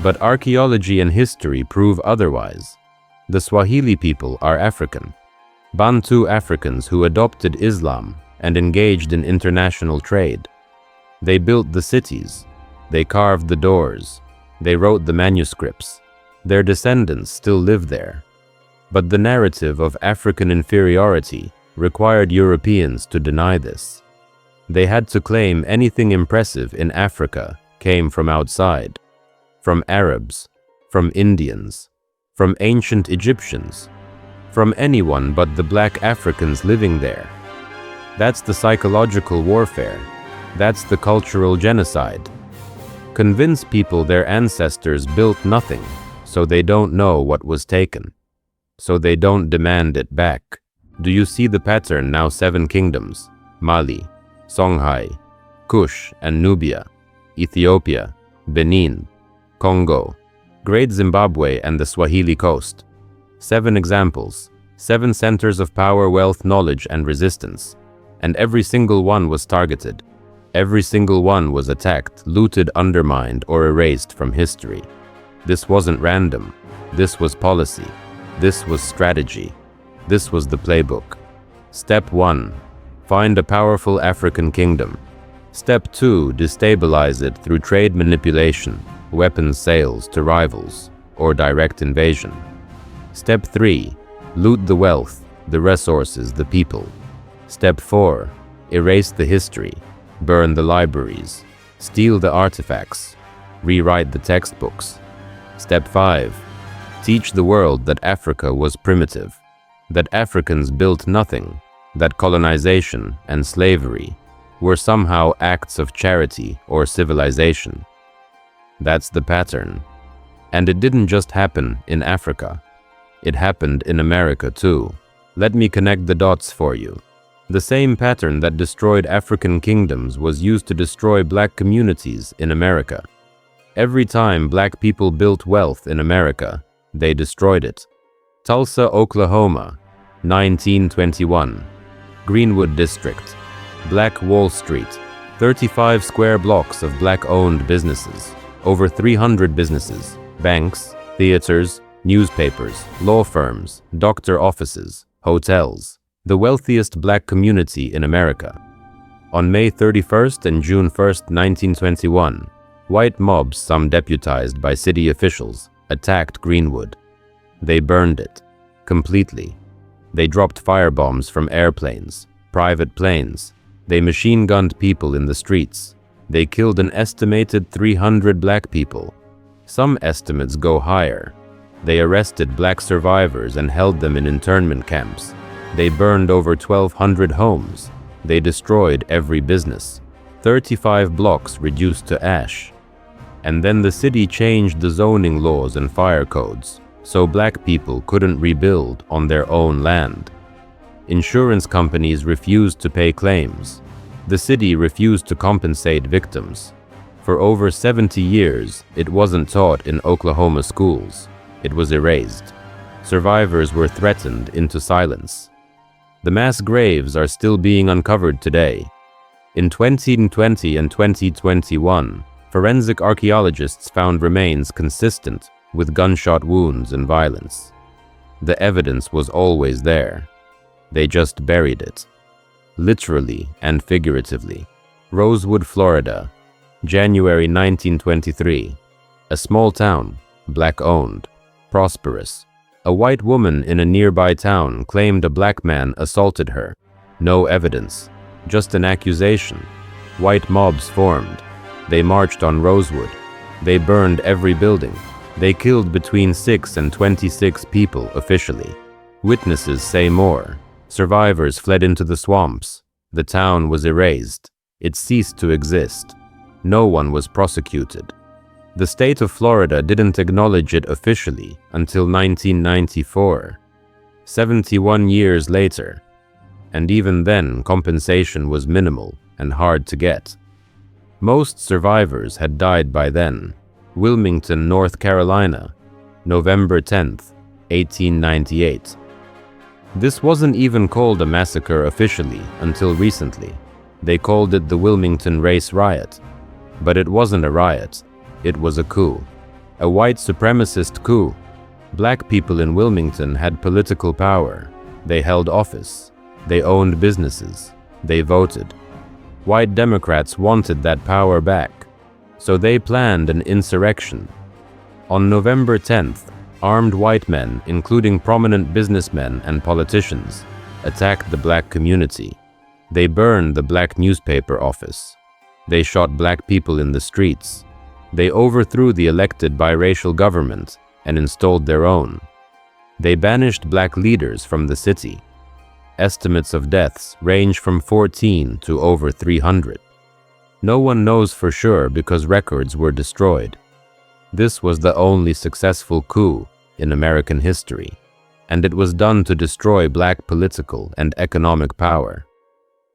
But archaeology and history prove otherwise. The Swahili people are African. Bantu Africans who adopted Islam and engaged in international trade. They built the cities. They carved the doors. They wrote the manuscripts. Their descendants still live there. But the narrative of African inferiority required Europeans to deny this. They had to claim anything impressive in Africa came from outside, from Arabs, from Indians, from ancient Egyptians, from anyone but the black Africans living there. That's the psychological warfare. That's the cultural genocide. Convince people their ancestors built nothing, so they don't know what was taken, so they don't demand it back. Do you see the pattern now? 7 kingdoms: Mali, Songhai, Kush and Nubia, Ethiopia, Benin, Congo, Great Zimbabwe and the Swahili coast. 7 examples, 7 centers of power, wealth, knowledge and resistance. And every single one was targeted. Every single one was attacked, looted, undermined or erased from history. This wasn't random. This was policy. This was strategy. This was the playbook. Step 1. Find a powerful African kingdom. Step 2. Destabilize it through trade manipulation, weapons sales to rivals, or direct invasion. Step 3. Loot the wealth, the resources, the people. Step 4. Erase the history, burn the libraries, steal the artifacts, rewrite the textbooks. Step 5. Teach the world that Africa was primitive, that Africans built nothing, that colonization and slavery were somehow acts of charity or civilization. That's the pattern. And it didn't just happen in Africa. It happened in America too. Let me connect the dots for you. The same pattern that destroyed African kingdoms was used to destroy black communities in America. Every time black people built wealth in America, they destroyed it. Tulsa, Oklahoma, 1921. Greenwood District. Black Wall Street. 35 square blocks of black-owned businesses. Over 300 businesses, banks, theaters, newspapers, law firms, doctor offices, hotels. The wealthiest black community in America. On May 31st and June 1st, 1921, white mobs, some deputized by city officials, attacked Greenwood. They burned it completely. They dropped firebombs from airplanes, private planes. They machine-gunned people in the streets. They killed an estimated 300 black people. Some estimates go higher. They arrested black survivors and held them in internment camps. They burned over 1,200 homes. They destroyed every business. 35 blocks reduced to ash. And then the city changed the zoning laws and fire codes, so black people couldn't rebuild on their own land. Insurance companies refused to pay claims. The city refused to compensate victims. For over 70 years, it wasn't taught in Oklahoma schools. It was erased. Survivors were threatened into silence. The mass graves are still being uncovered today. In 2020 and 2021, forensic archaeologists found remains consistent with gunshot wounds and violence. The evidence was always there. They just buried it. literally and figuratively. Rosewood, Florida, January 1923. A small town, black-owned, prosperous. A white woman in a nearby town claimed a black man assaulted her. No evidence, just an accusation. White mobs formed. They marched on Rosewood. They burned every building. They killed between 6 and 26 people officially. Witnesses say more. Survivors fled into the swamps. The town was erased. It ceased to exist. No one was prosecuted. The state of Florida didn't acknowledge it officially until 1994, 71 years later, and even then compensation was minimal and hard to get. Most survivors had died by then. Wilmington, North Carolina, November 10th, 1898. This wasn't even called a massacre officially until recently. They called it the Wilmington Race Riot. But it wasn't a riot. It was a coup. A white supremacist coup. Black people in Wilmington had political power. They held office. They owned businesses. They voted. White Democrats wanted that power back. So they planned an insurrection. On November 10th, armed white men, including prominent businessmen and politicians, attacked the black community. They burned the black newspaper office. They shot black people in the streets. They overthrew the elected biracial government and installed their own. They banished black leaders from the city. Estimates of deaths range from 14 to over 300. No one knows for sure because records were destroyed. This was the only successful coup in American history, and it was done to destroy black political and economic power.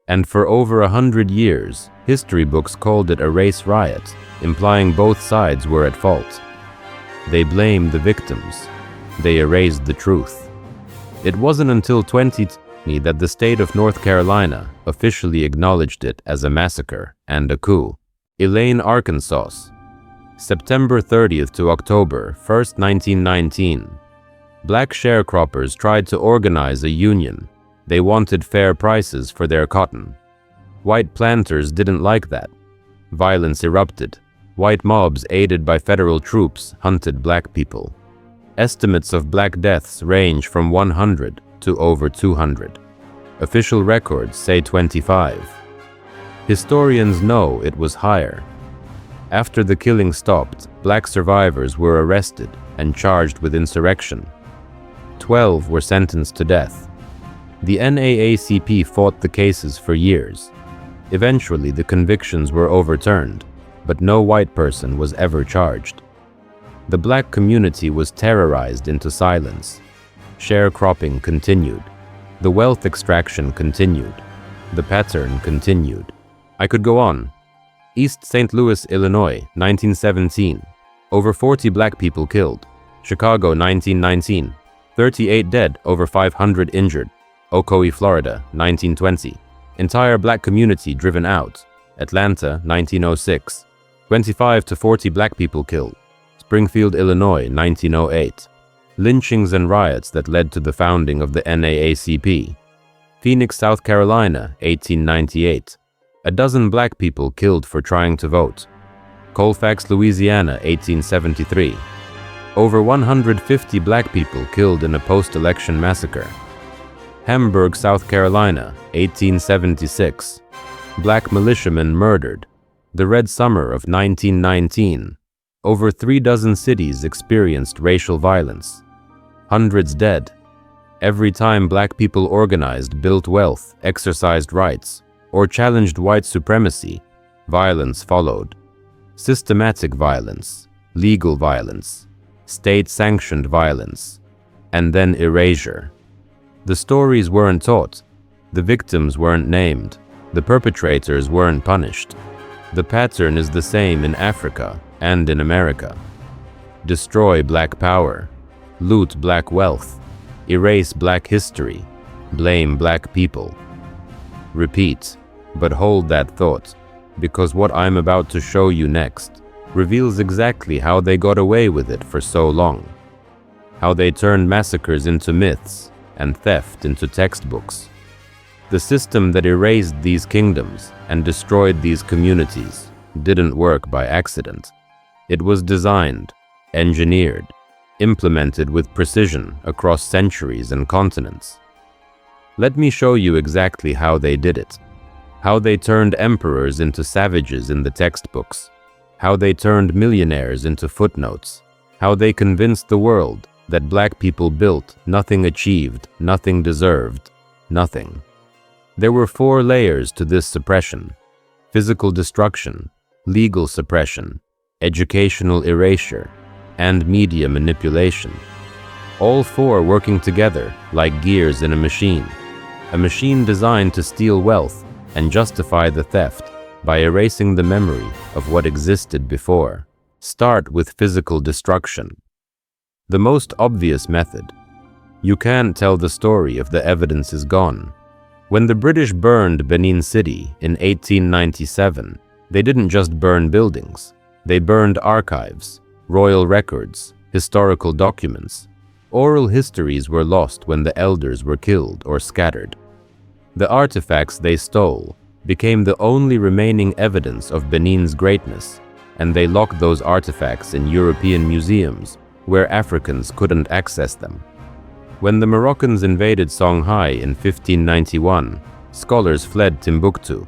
And for over 100 years, history books called it a race riot, implying both sides were at fault. They blamed the victims. They erased the truth. It wasn't until 2020 that the state of North Carolina officially acknowledged it as a massacre and a coup. Elaine, Arkansas, September 30th to October 1st, 1919. Black sharecroppers tried to organize a union. They wanted fair prices for their cotton. White planters didn't like that. Violence erupted. White mobs aided by federal troops hunted black people. Estimates of black deaths range from 100 to over 200. Official records say 25. Historians know it was higher. After the killing stopped, black survivors were arrested and charged with insurrection. 12 were sentenced to death. The NAACP fought the cases for years. Eventually, the convictions were overturned, but no white person was ever charged. The black community was terrorized into silence. Sharecropping continued. The wealth extraction continued. The pattern continued. I could go on. East St. Louis, Illinois, 1917. Over 40 black people killed. Chicago, 1919. 38 dead, over 500 injured. Ocoee, Florida, 1920. Entire black community driven out. Atlanta, 1906. 25 to 40 black people killed. Springfield, Illinois, 1908. Lynchings and riots that led to the founding of the NAACP. Phoenix, South Carolina, 1898. A dozen black people killed for trying to vote. Colfax, Louisiana, 1873. Over 150 black people killed in a post-election massacre. Hamburg, South Carolina, 1876. Black militiamen murdered. The Red Summer of 1919. Over 36 cities experienced racial violence. Hundreds dead. Every time black people organized, built wealth, exercised rights, or challenged white supremacy, violence followed. Systematic violence, legal violence, state-sanctioned violence, and then erasure. The stories weren't taught. The victims weren't named. The perpetrators weren't punished. The pattern is the same in Africa and in America. Destroy black power. Loot black wealth. Erase black history. Blame black people. Repeat, but hold that thought, because what I'm about to show you next reveals exactly how they got away with it for so long. How they turned massacres into myths and theft into textbooks. The system that erased these kingdoms and destroyed these communities didn't work by accident. It was designed, engineered, implemented with precision across centuries and continents. Let me show you exactly how they did it. How they turned emperors into savages in the textbooks. How they turned millionaires into footnotes. How they convinced the world that black people built, nothing achieved, nothing deserved, nothing. There were 4 layers to this suppression: physical destruction, legal suppression, educational erasure, and media manipulation. All 4 working together like gears in a machine designed to steal wealth and justify the theft by erasing the memory of what existed before. Start with physical destruction. The most obvious method. You can't tell the story if the evidence is gone. When the British burned Benin City in 1897, they didn't just burn buildings. They burned archives, royal records, historical documents. Oral histories were lost when the elders were killed or scattered. The artifacts they stole became the only remaining evidence of Benin's greatness, and they locked those artifacts in European museums where Africans couldn't access them. When the Moroccans invaded Songhai in 1591, scholars fled Timbuktu.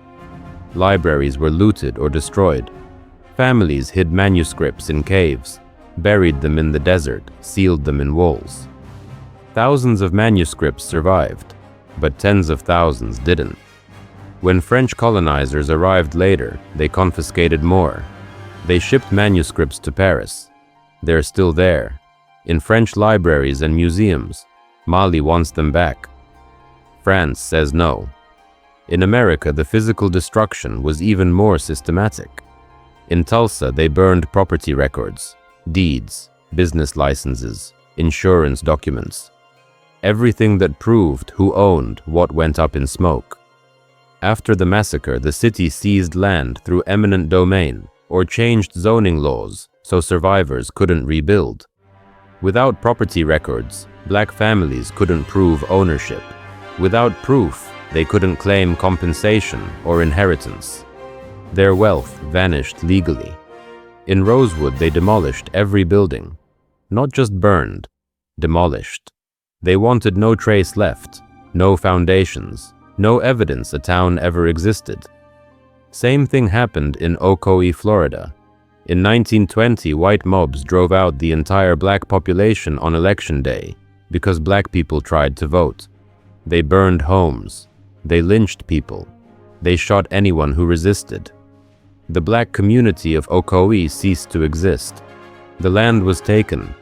Libraries were looted or destroyed. Families hid manuscripts in caves, buried them in the desert, sealed them in walls. Thousands of manuscripts survived, but tens of thousands didn't. When French colonizers arrived later, they confiscated more. They shipped manuscripts to Paris. They're still there, in French libraries and museums. Mali wants them back. France says no. In America, the physical destruction was even more systematic. In Tulsa, they burned property records, deeds, business licenses, insurance documents. Everything that proved who owned what went up in smoke. After the massacre, the city seized land through eminent domain or changed zoning laws so survivors couldn't rebuild. Without property records, black families couldn't prove ownership. Without proof, they couldn't claim compensation or inheritance. Their wealth vanished legally. In Rosewood, they demolished every building. Not just burned, demolished. They wanted no trace left, no foundations, no evidence a town ever existed. Same thing happened in Ocoee, Florida. In 1920, white mobs drove out the entire black population on election day because black people tried to vote. They burned homes. They lynched people. They shot anyone who resisted. The black community of Ocoee ceased to exist. The land was taken.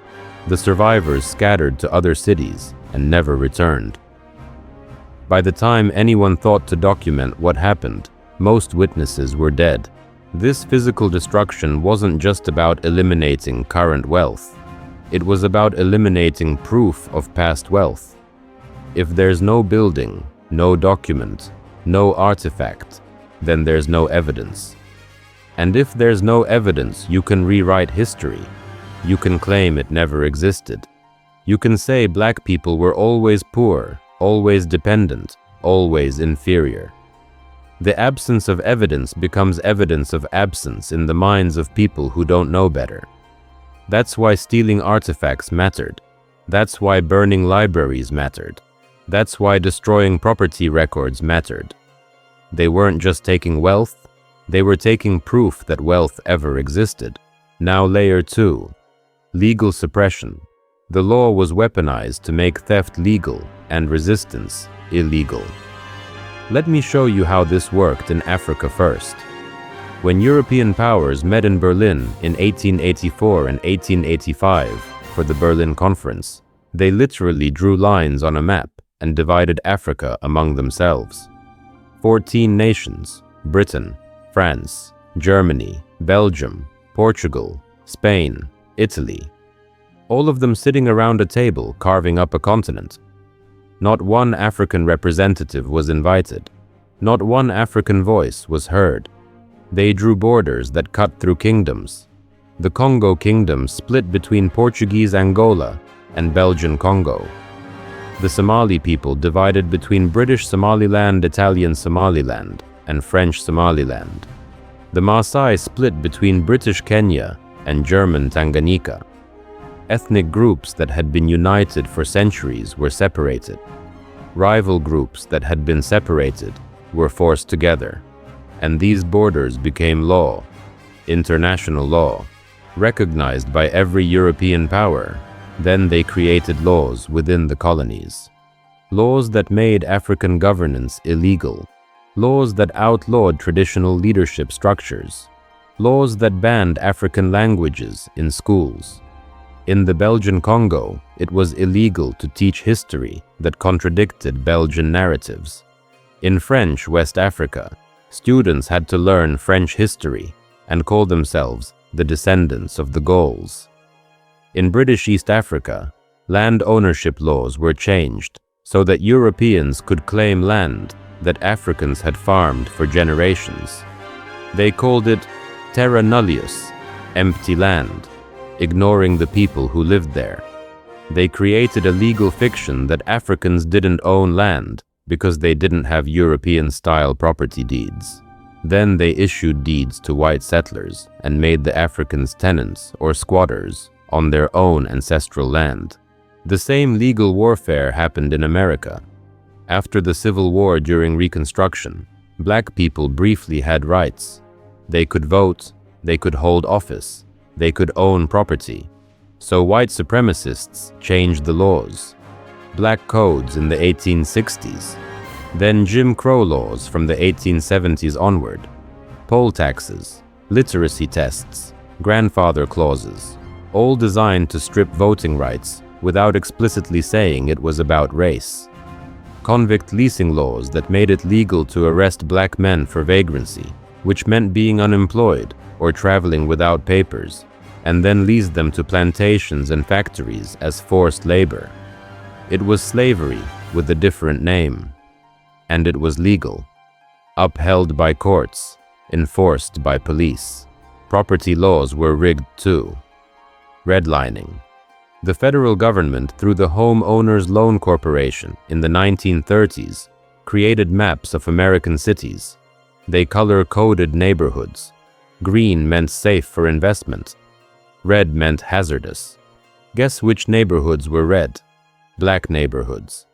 The survivors scattered to other cities and never returned. By the time anyone thought to document what happened, most witnesses were dead. This physical destruction wasn't just about eliminating current wealth. It was about eliminating proof of past wealth. If there's no building, no document, no artifact, then there's no evidence. And if there's no evidence, you can rewrite history. You can claim it never existed. You can say black people were always poor, always dependent, always inferior. The absence of evidence becomes evidence of absence in the minds of people who don't know better. That's why stealing artifacts mattered. That's why burning libraries mattered. That's why destroying property records mattered. They weren't just taking wealth, they were taking proof that wealth ever existed. Now layer 2. Legal suppression. The law was weaponized to make theft legal and resistance illegal. Let me show you how this worked in Africa first. When European powers met in Berlin in 1884 and 1885 for the Berlin Conference, they literally drew lines on a map and divided Africa among themselves. 14 nations: Britain, France, Germany, Belgium, Portugal, Spain, Italy. All of them sitting around a table carving up a continent. Not one African representative was invited. Not one African voice was heard. They drew borders that cut through kingdoms. The Congo Kingdom split between Portuguese Angola and Belgian Congo. The Somali people divided between British Somaliland, Italian Somaliland, and French Somaliland. The Maasai split between British Kenya and German Tanganyika. Ethnic groups that had been united for centuries were separated. Rival groups that had been separated were forced together, and these borders became law, international law, recognized by every European power. Then they created laws within the colonies. Laws that made African governance illegal. Laws that outlawed traditional leadership structures. Laws that banned African languages in schools. In the Belgian Congo, it was illegal to teach history that contradicted Belgian narratives. In French West Africa, students had to learn French history and call themselves the descendants of the Gauls. In British East Africa, land ownership laws were changed so that Europeans could claim land that Africans had farmed for generations. They called it terra nullius, empty land, ignoring the people who lived there. They created a legal fiction that Africans didn't own land because they didn't have European-style property deeds. Then they issued deeds to white settlers and made the Africans tenants or squatters on their own ancestral land. The same legal warfare happened in America. After the Civil War during Reconstruction, black people briefly had rights. They could vote, they could hold office, they could own property. So white supremacists changed the laws. Black codes in the 1860s. Then Jim Crow laws from the 1870s onward. Poll taxes, literacy tests, grandfather clauses, all designed to strip voting rights without explicitly saying it was about race. Convict leasing laws that made it legal to arrest black men for vagrancy, which meant being unemployed or traveling without papers, and then lease them to plantations and factories as forced labor. It was slavery with a different name. And it was legal. Upheld by courts, enforced by police. Property laws were rigged too. Redlining. The federal government, through the Home Owners Loan Corporation in the 1930s, created maps of American cities. They color-coded neighborhoods. Green meant safe for investment. Red meant hazardous. Guess which neighborhoods were red? Black neighborhoods.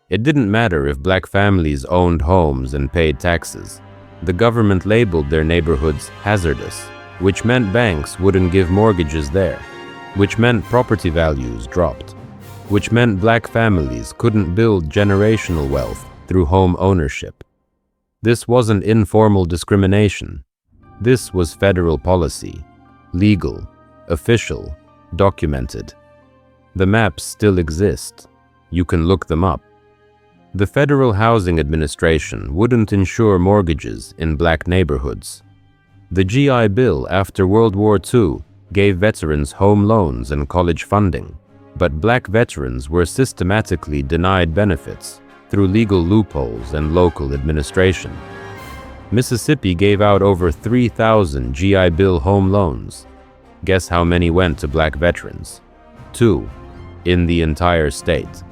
It didn't matter if black families owned homes and paid taxes. The government labeled their neighborhoods hazardous, which meant banks wouldn't give mortgages there, which meant property values dropped, which meant black families couldn't build generational wealth through home ownership. This wasn't informal discrimination. This was federal policy, legal, official, documented. The maps still exist. You can look them up. The Federal Housing Administration wouldn't insure mortgages in black neighborhoods. The GI Bill after World War II gave veterans home loans and college funding, but black veterans were systematically denied benefits through legal loopholes and local administration. Mississippi gave out over 3,000 GI Bill home loans. Guess how many went to black veterans? 2 in the entire state.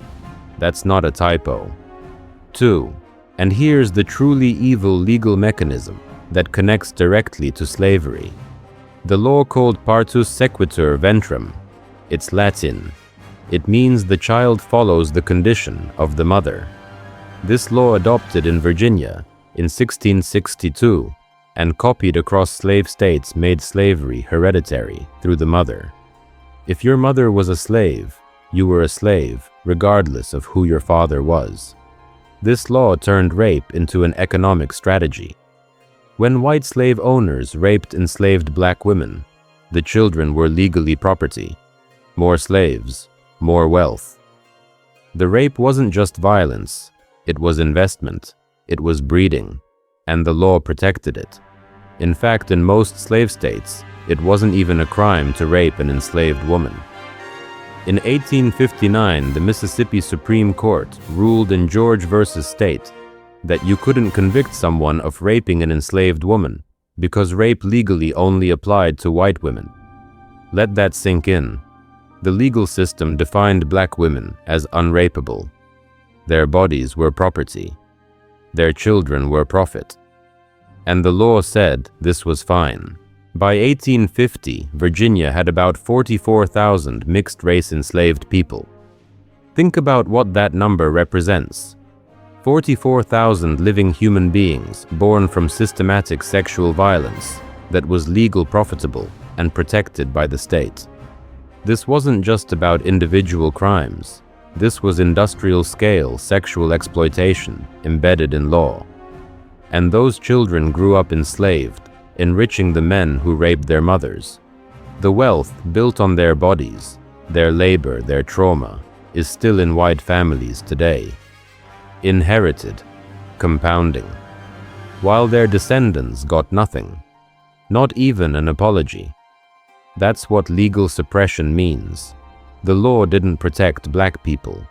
That's not a typo. 2. And here's the truly evil legal mechanism that connects directly to slavery. The law called partus sequitur ventrum. It's Latin. It means the child follows the condition of the mother. This law, adopted in Virginia in 1662 and copied across slave states, made slavery hereditary through the mother. If your mother was a slave, you were a slave regardless of who your father was. This law turned rape into an economic strategy. When white slave owners raped enslaved black women, the children were legally property. More slaves, more wealth. The rape wasn't just violence, it was investment, it was breeding, and the law protected it. In fact, in most slave states, it wasn't even a crime to rape an enslaved woman. In 1859, the Mississippi Supreme Court ruled in George versus State that you couldn't convict someone of raping an enslaved woman because rape legally only applied to white women. Let that sink in. The legal system defined black women as unrapeable. Their bodies were property. Their children were profit. And the law said this was fine. By 1850, Virginia had about 44,000 mixed-race enslaved people. Think about what that number represents. 44,000 living human beings born from systematic sexual violence that was legal, profitable, and protected by the state. This wasn't just about individual crimes. This was industrial-scale sexual exploitation embedded in law. And those children grew up enslaved, enriching the men who raped their mothers. The wealth built on their bodies, their labor, their trauma, is still in white families today. Inherited, compounding. While their descendants got nothing, not even an apology. That's what legal suppression means. The law didn't protect black people.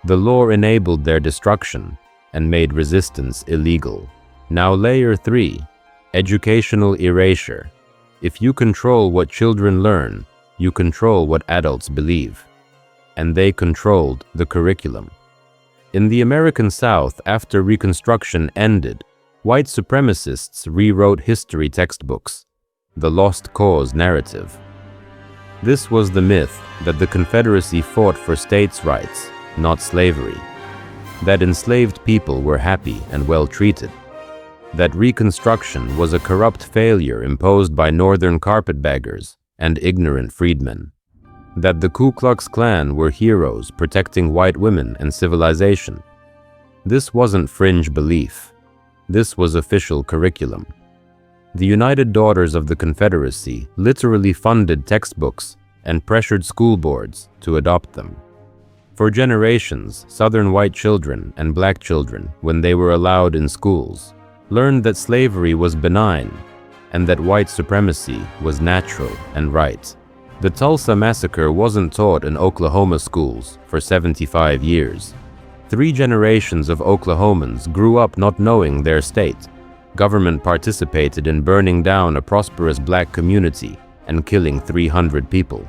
The law enabled their destruction and made resistance illegal. Now layer 3, educational erasure. If you control what children learn, you control what adults believe. And they controlled the curriculum. In the American South, after Reconstruction ended, white supremacists rewrote history textbooks, the lost cause narrative. This was the myth that the Confederacy fought for states' rights, not slavery. That enslaved people were happy and well treated. That Reconstruction was a corrupt failure imposed by Northern carpetbaggers and ignorant freedmen. That the Ku Klux Klan were heroes protecting white women and civilization. This wasn't fringe belief. This was official curriculum. The United Daughters of the Confederacy literally funded textbooks and pressured school boards to adopt them. For generations, Southern white children and black children, when they were allowed in schools, learned that slavery was benign and that white supremacy was natural and right. The Tulsa Massacre wasn't taught in Oklahoma schools for 75 years. 3 generations of Oklahomans grew up not knowing their state. Government participated in burning down a prosperous black community and killing 300 people.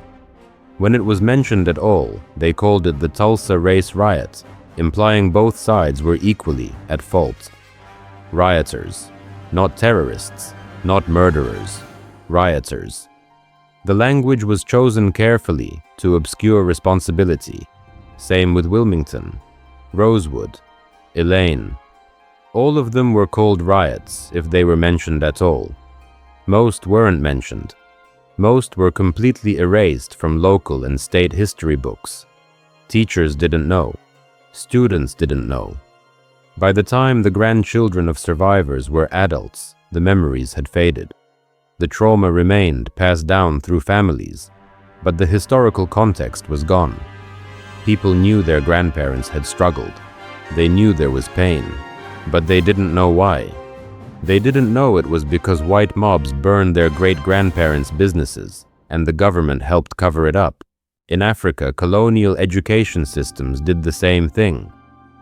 When it was mentioned at all, they called it the Tulsa Race Riot, implying both sides were equally at fault. Rioters, not terrorists, not murderers, rioters. The language was chosen carefully to obscure responsibility. Same with Wilmington, Rosewood, Elaine. All of them were called riots if they were mentioned at all. Most weren't mentioned. Most were completely erased from local and state history books. Teachers didn't know. Students didn't know. By the time the grandchildren of survivors were adults, the memories had faded. The trauma remained passed down through families, but the historical context was gone. People knew their grandparents had struggled. They knew there was pain, but they didn't know why. They didn't know it was because white mobs burned their great-grandparents' businesses, and the government helped cover it up. In Africa, colonial education systems did the same thing.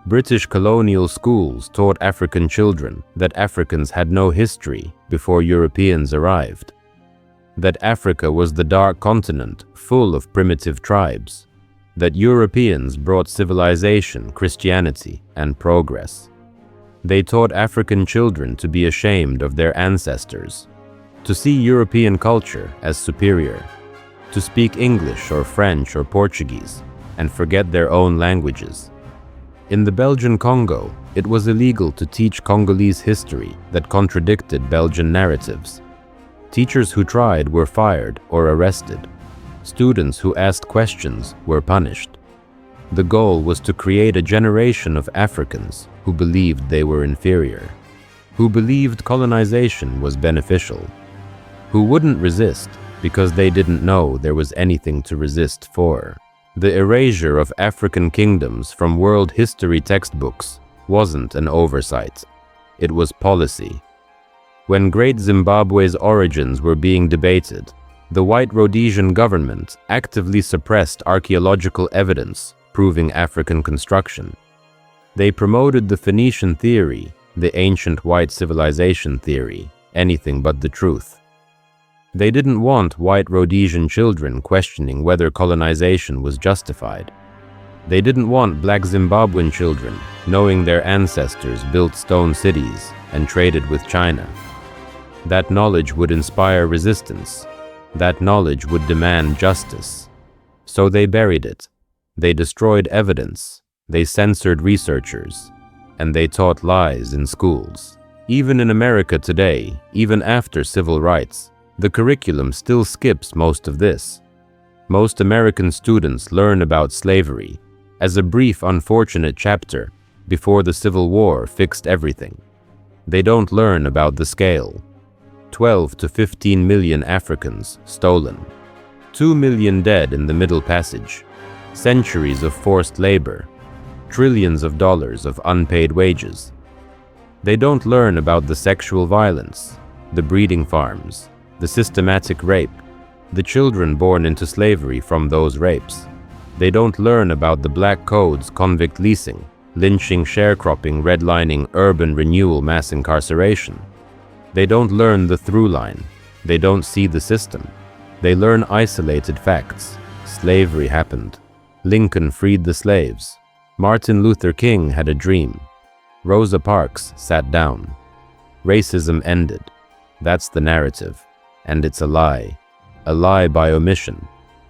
British colonial schools taught African children that Africans had no history before Europeans arrived. That Africa was the dark continent full of primitive tribes. That Europeans brought civilization, Christianity, and progress. They taught African children to be ashamed of their ancestors, to see European culture as superior, to speak English or French or Portuguese, and forget their own languages. In the Belgian Congo, it was illegal to teach Congolese history that contradicted Belgian narratives. Teachers who tried were fired or arrested. Students who asked questions were punished. The goal was to create a generation of Africans who believed they were inferior, who believed colonization was beneficial, who wouldn't resist because they didn't know there was anything to resist for. The erasure of African kingdoms from world history textbooks wasn't an oversight. It was policy. When Great Zimbabwe's origins were being debated, the white Rhodesian government actively suppressed archaeological evidence proving African construction. They promoted the Phoenician theory, the ancient white civilization theory, anything but the truth. They didn't want white Rhodesian children questioning whether colonization was justified. They didn't want black Zimbabwean children knowing their ancestors built stone cities and traded with China. That knowledge would inspire resistance. That knowledge would demand justice. So they buried it. They destroyed evidence. They censored researchers. And they taught lies in schools. Even in America today, even after civil rights, the curriculum still skips most of this. Most American students learn about slavery as a brief, unfortunate chapter before the Civil War fixed everything. They don't learn about the scale. 12 to 15 million Africans stolen. 2 million dead in the Middle Passage. Centuries of forced labor. Trillions of dollars of unpaid wages. They don't learn about the sexual violence, the breeding farms, the systematic rape, the children born into slavery from those rapes. They don't learn about the black codes, convict leasing, lynching, sharecropping, redlining, urban renewal, mass incarceration. They don't learn the through line. They don't see the system. They learn isolated facts. Slavery happened. Lincoln freed the slaves. Martin Luther King had a dream. Rosa Parks sat down. Racism ended. That's the narrative. And it's a lie. A lie by omission.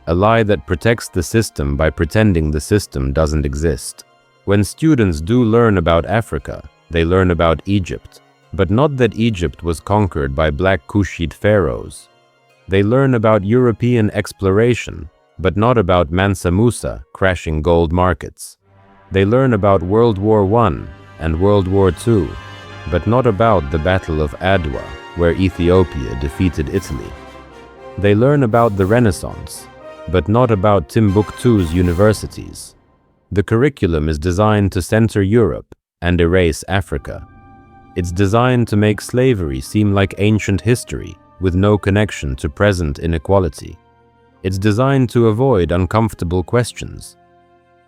A lie that protects the system by pretending the system doesn't exist. When students do learn about Africa, they learn about Egypt. But not that Egypt was conquered by black Kushite pharaohs. They learn about European exploration, but not about Mansa Musa crashing gold markets. They learn about World War I and World War II, but not about the Battle of Adwa, where Ethiopia defeated Italy. They learn about the Renaissance, but not about Timbuktu's universities. The curriculum is designed to center Europe and erase Africa. It's designed to make slavery seem like ancient history with no connection to present inequality. It's designed to avoid uncomfortable questions.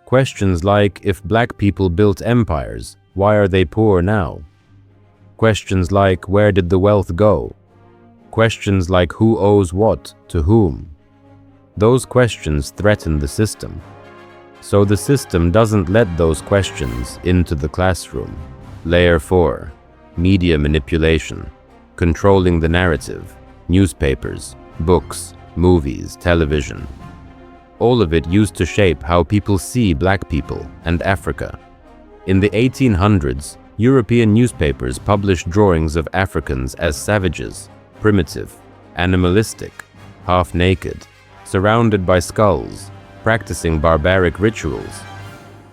Questions like, if black people built empires, why are they poor now? Questions like, where did the wealth go? Questions like, who owes what to whom? Those questions threaten the system. So the system doesn't let those questions into the classroom. Layer 4. Media manipulation. Controlling the narrative. Newspapers, books, movies, television. All of it used to shape how people see black people and Africa. In the 1800s, European newspapers published drawings of Africans as savages, primitive, animalistic, half-naked, surrounded by skulls, practicing barbaric rituals.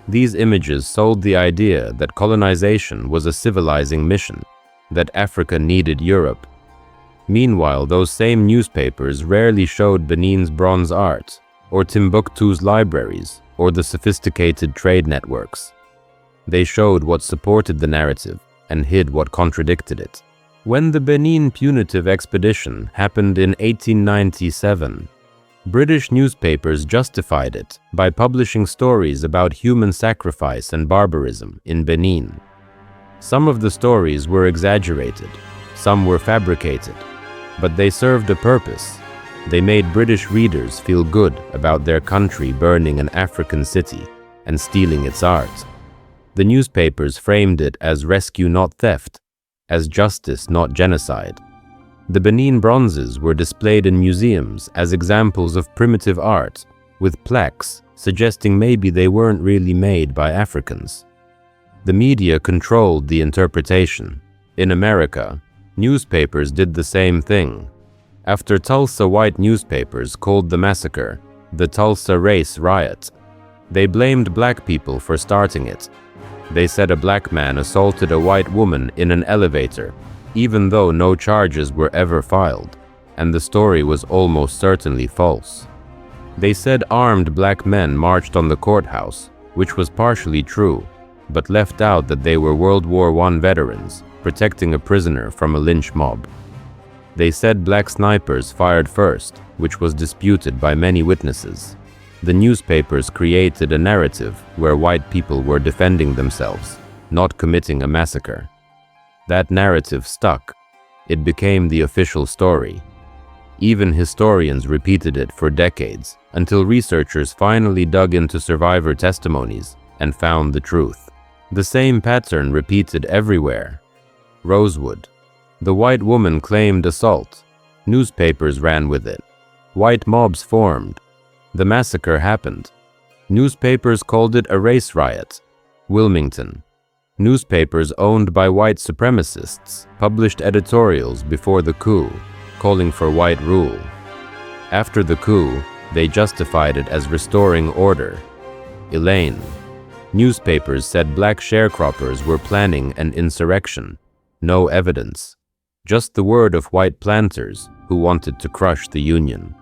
These images sold the idea that colonization was a civilizing mission, that Africa needed Europe. Meanwhile, those same newspapers rarely showed Benin's bronze art, or Timbuktu's libraries, or the sophisticated trade networks. They showed what supported the narrative and hid what contradicted it. When the Benin punitive expedition happened in 1897, British newspapers justified it by publishing stories about human sacrifice and barbarism in Benin. Some of the stories were exaggerated, some were fabricated, but they served a purpose. They made British readers feel good about their country burning an African city and stealing its art. The newspapers framed it as rescue, not theft, as justice, not genocide. The Benin bronzes were displayed in museums as examples of primitive art, with plaques suggesting maybe they weren't really made by Africans. The media controlled the interpretation. In America, newspapers did the same thing. After Tulsa, white newspapers called the massacre the Tulsa Race Riot. They blamed black people for starting it. They said a black man assaulted a white woman in an elevator, even though no charges were ever filed, and the story was almost certainly false. They said armed black men marched on the courthouse, which was partially true, but left out that they were World War I veterans protecting a prisoner from a lynch mob. They said black snipers fired first, which was disputed by many witnesses. The newspapers created a narrative where white people were defending themselves, not committing a massacre. That narrative stuck. It became the official story. Even historians repeated it for decades until researchers finally dug into survivor testimonies and found the truth. The same pattern repeated everywhere. Rosewood. The white woman claimed assault. Newspapers ran with it. White mobs formed. The massacre happened. Newspapers called it a race riot. Wilmington. Newspapers owned by white supremacists published editorials before the coup, calling for white rule. After the coup, they justified it as restoring order. Elaine. Newspapers said black sharecroppers were planning an insurrection. No evidence. Just the word of white planters who wanted to crush the Union.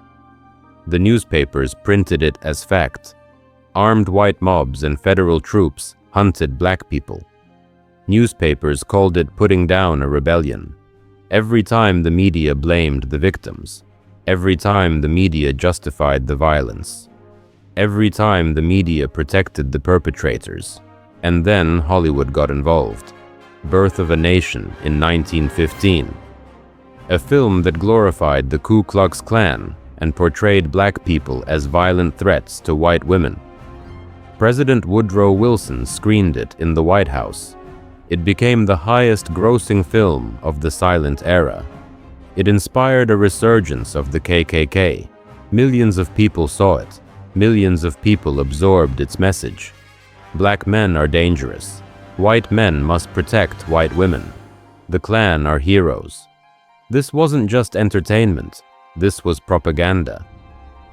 The newspapers printed it as fact. Armed white mobs and federal troops hunted black people. Newspapers called it putting down a rebellion. Every time the media blamed the victims. Every time the media justified the violence. Every time the media protected the perpetrators. And then Hollywood got involved. Birth of a Nation in 1915. A film that glorified the Ku Klux Klan and portrayed black people as violent threats to white women. President Woodrow Wilson screened it in the White House. It became the highest-grossing film of the silent era. It inspired a resurgence of the KKK. Millions of people saw it. Millions of people absorbed its message. Black men are dangerous. White men must protect white women. The Klan are heroes. This wasn't just entertainment. This was propaganda.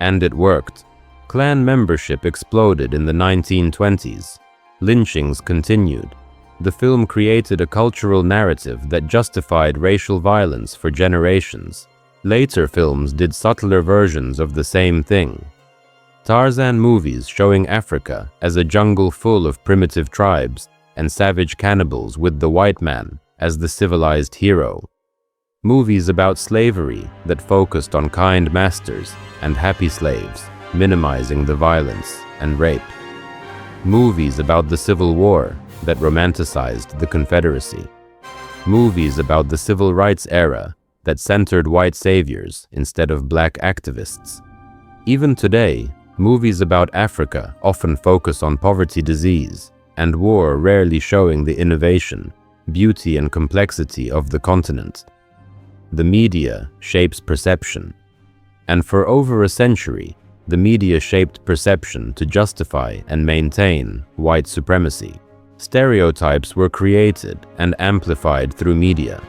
And it worked. Klan membership exploded in the 1920s. Lynchings continued. The film created a cultural narrative that justified racial violence for generations. Later films did subtler versions of the same thing. Tarzan movies showing Africa as a jungle full of primitive tribes and savage cannibals with the white man as the civilized hero. Movies about slavery that focused on kind masters and happy slaves, minimizing the violence and rape. Movies about the Civil War that romanticized the Confederacy. Movies about the Civil Rights era that centered white saviors instead of black activists. Even today, movies about Africa often focus on poverty, disease, and war, rarely showing the innovation, beauty, and complexity of the continent. The media shapes perception. And for over a century, the media shaped perception to justify and maintain white supremacy. Stereotypes were created and amplified through media.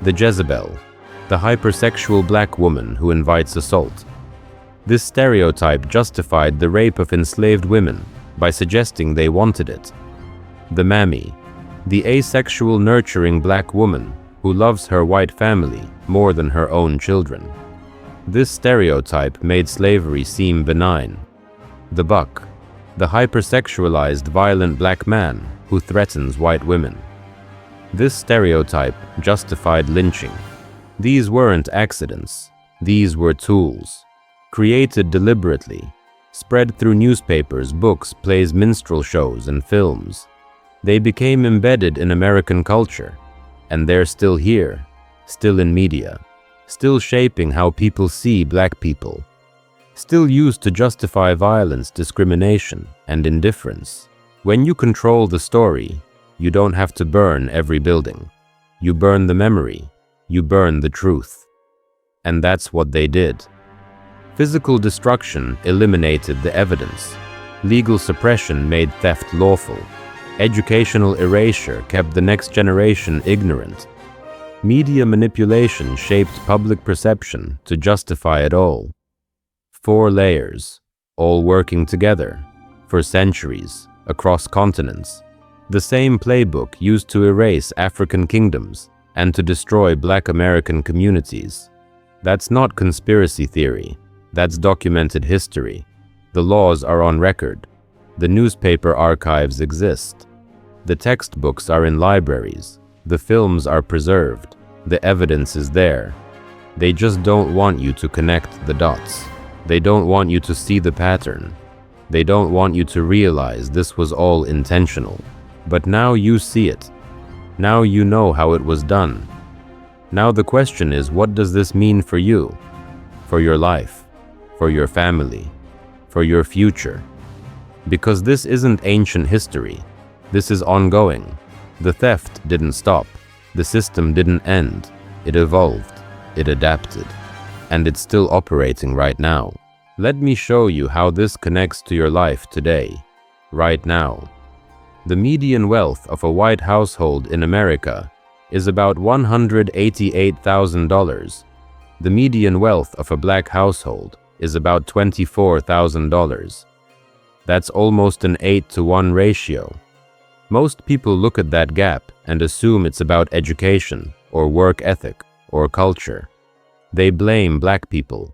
The Jezebel, the hypersexual black woman who invites assault. This stereotype justified the rape of enslaved women by suggesting they wanted it. The Mammy, the asexual nurturing black woman who loves her white family more than her own children. This stereotype made slavery seem benign. The Buck, the hypersexualized violent black man who threatens white women. This stereotype justified lynching. These weren't accidents. These were tools. Created deliberately, spread through newspapers, books, plays, minstrel shows, and films. They became embedded in American culture, and they're still here, still in media, still shaping how people see black people, still used to justify violence, discrimination, and indifference. When you control the story, you don't have to burn every building. You burn the memory. You burn the truth. And that's what they did. Physical destruction eliminated the evidence. Legal suppression made theft lawful. Educational erasure kept the next generation ignorant. Media manipulation shaped public perception to justify it all. 4 layers, all working together, for centuries, across continents. The same playbook used to erase African kingdoms and to destroy black American communities. That's not conspiracy theory. That's documented history. The laws are on record. The newspaper archives exist. The textbooks are in libraries. The films are preserved. The evidence is there. They just don't want you to connect the dots. They don't want you to see the pattern. They don't want you to realize this was all intentional. But now you see it. Now you know how it was done. Now the question is, what does this mean for you? for your life, for your family, for your future. Because this isn't ancient history. This is ongoing. The theft didn't stop. The system didn't end. It evolved. It adapted. And it's still operating right now. Let me show you how this connects to your life today, right now. The median wealth of a white household in America is about $188,000. The median wealth of a black household is about $24,000. That's almost an 8-to-1 ratio. Most people look at that gap and assume it's about education or work ethic or culture. They blame black people.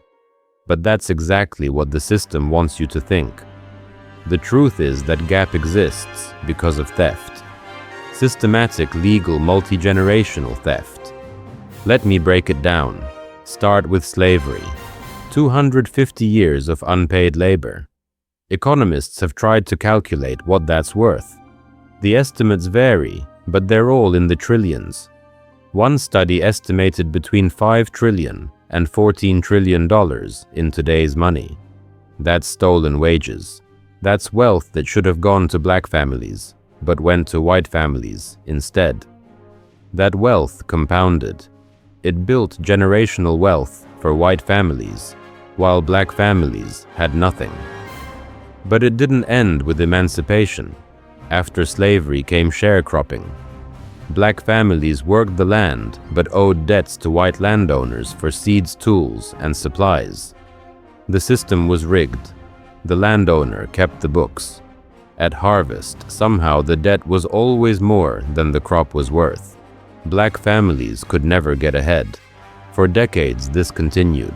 But that's exactly what the system wants you to think. The truth is that gap exists because of theft. Systematic, legal, multi-generational theft. Let me break it down. Start with slavery. 250 years of unpaid labor. Economists have tried to calculate what that's worth. The estimates vary, but they're all in the trillions. One study estimated between $5 trillion and $14 trillion in today's money. That's stolen wages. That's wealth that should have gone to black families, but went to white families instead. That wealth compounded. It built generational wealth for white families, while black families had nothing. But it didn't end with emancipation. After slavery came sharecropping. Black families worked the land but owed debts to white landowners for seeds, tools, and supplies. The system was rigged. The landowner kept the books. At harvest, somehow the debt was always more than the crop was worth. Black families could never get ahead. For decades, this continued.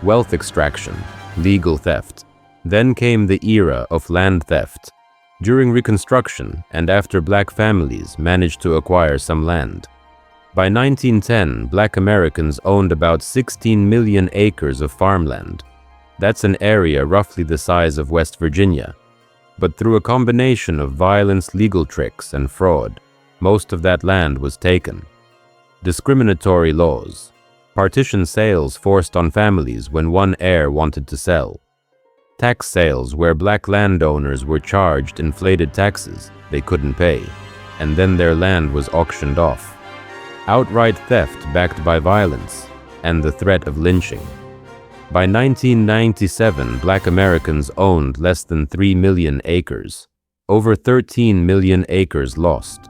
Wealth extraction, legal theft. Then came the era of land theft. During Reconstruction and after black families managed to acquire some land. By 1910, black Americans owned about 16 million acres of farmland. That's an area roughly the size of West Virginia. But through a combination of violence, legal tricks, and fraud, most of that land was taken. Discriminatory laws. Partition sales forced on families when one heir wanted to sell. Tax sales where black landowners were charged inflated taxes they couldn't pay, and then their land was auctioned off. Outright theft backed by violence and the threat of lynching. By 1997, black Americans owned less than 3 million acres. Over 13 million acres lost.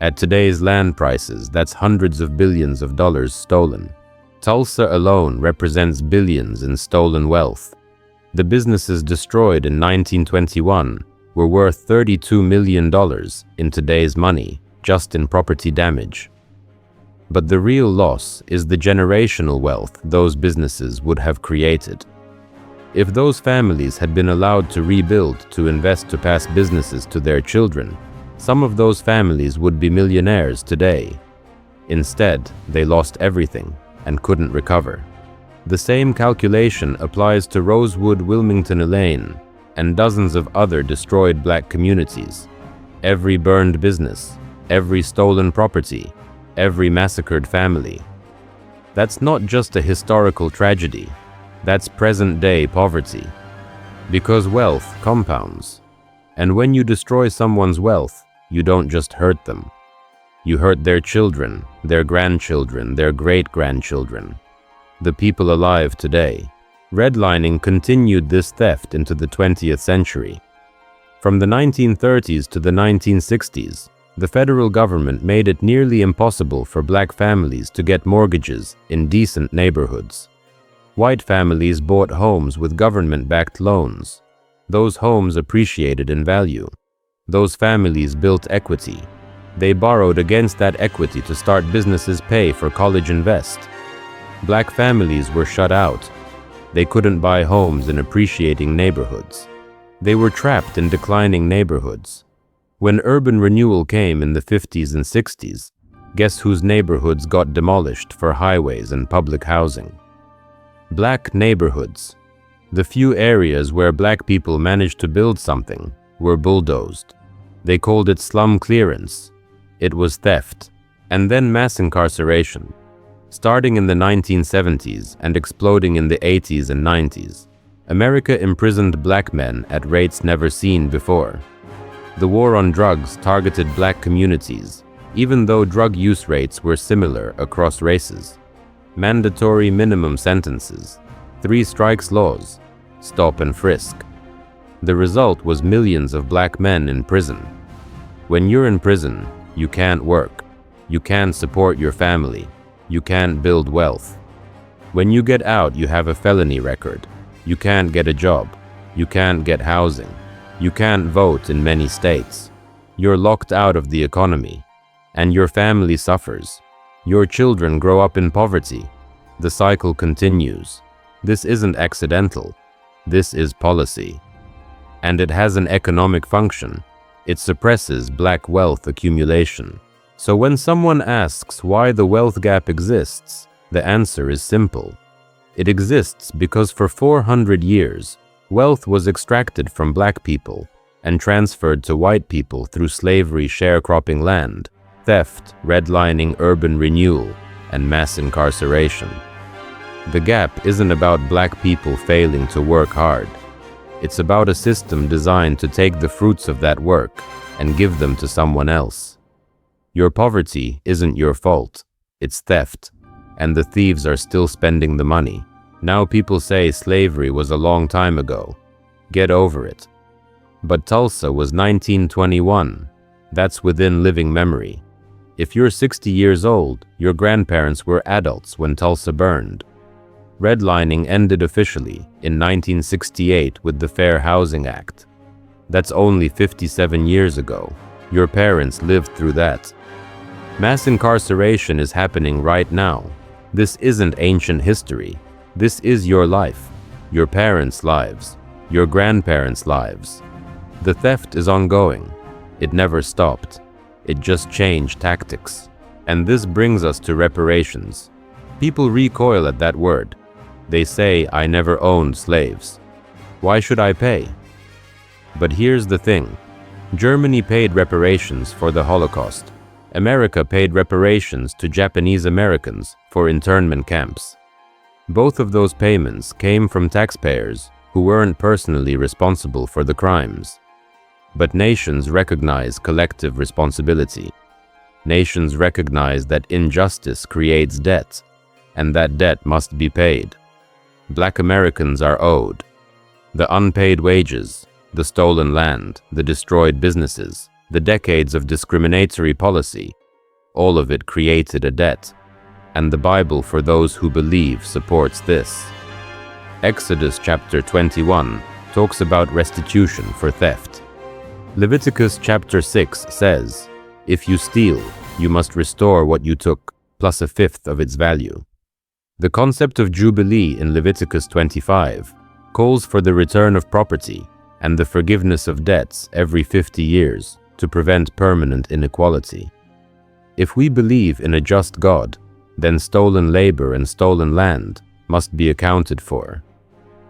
At today's land prices, that's hundreds of billions of dollars stolen. Tulsa alone represents billions in stolen wealth. The businesses destroyed in 1921 were worth $32 million in today's money, just in property damage. But the real loss is the generational wealth those businesses would have created. If those families had been allowed to rebuild to invest to pass businesses to their children, some of those families would be millionaires today. Instead, they lost everything and couldn't recover. The same calculation applies to Rosewood, Wilmington, Elaine, and dozens of other destroyed black communities. Every burned business, every stolen property, every massacred family. That's not just a historical tragedy, that's present-day poverty. Because wealth compounds. And when you destroy someone's wealth, you don't just hurt them. You hurt their children, their grandchildren, their great-grandchildren. The people alive today. Redlining continued this theft into the 20th century. From the 1930s to the 1960s, the federal government made it nearly impossible for black families to get mortgages in decent neighborhoods. White families bought homes with government-backed loans. Those homes appreciated in value. Those families built equity. They borrowed against that equity to start businesses, pay for college invest. Black families were shut out. They couldn't buy homes in appreciating neighborhoods. They were trapped in declining neighborhoods. When urban renewal came in the 50s and 60s, guess whose neighborhoods got demolished for highways and public housing? Black neighborhoods. The few areas where black people managed to build something were bulldozed. They called it slum clearance. It was theft, and then mass incarceration. Starting in the 1970s and exploding in the 80s and 90s, America imprisoned black men at rates never seen before. The war on drugs targeted black communities, even though drug use rates were similar across races. Mandatory minimum sentences, 3 strikes laws, stop and frisk. The result was millions of black men in prison. When you're in prison, you can't work, you can't support your family, you can't build wealth. When you get out, you have a felony record, you can't get a job, you can't get housing, you can't vote in many states. You're locked out of the economy, and your family suffers. Your children grow up in poverty. The cycle continues. This isn't accidental. This is policy. And it has an economic function. It suppresses black wealth accumulation. So when someone asks why the wealth gap exists, the answer is simple. It exists because for 400 years, wealth was extracted from black people and transferred to white people through slavery, sharecropping land, theft, redlining, urban renewal, and mass incarceration. The gap isn't about black people failing to work hard. It's about a system designed to take the fruits of that work and give them to someone else. Your poverty isn't your fault. It's theft, and the thieves are still spending the money. Now people say slavery was a long time ago. Get over it. But Tulsa was 1921. That's within living memory. If you're 60 years old, your grandparents were adults when Tulsa burned. Redlining ended officially in 1968 with the Fair Housing Act. That's only 57 years ago. Your parents lived through that. Mass incarceration is happening right now. This isn't ancient history. This is your life, your parents' lives, your grandparents' lives. The theft is ongoing. It never stopped. It just changed tactics. And this brings us to reparations. People recoil at that word. They say, I never owned slaves. Why should I pay? But here's the thing. Germany paid reparations for the Holocaust. America paid reparations to Japanese Americans for internment camps. Both of those payments came from taxpayers who weren't personally responsible for the crimes. But nations recognize collective responsibility. Nations recognize that injustice creates debt, and that debt must be paid. Black Americans are owed. The unpaid wages, the stolen land, the destroyed businesses, the decades of discriminatory policy, all of it created a debt. And the Bible, for those who believe, supports this. Exodus chapter 21 talks about restitution for theft. Leviticus chapter 6 says, if you steal, you must restore what you took, plus 1/5 of its value. The concept of Jubilee in Leviticus 25 calls for the return of property and the forgiveness of debts every 50 years to prevent permanent inequality. If we believe in a just God, then stolen labor and stolen land must be accounted for.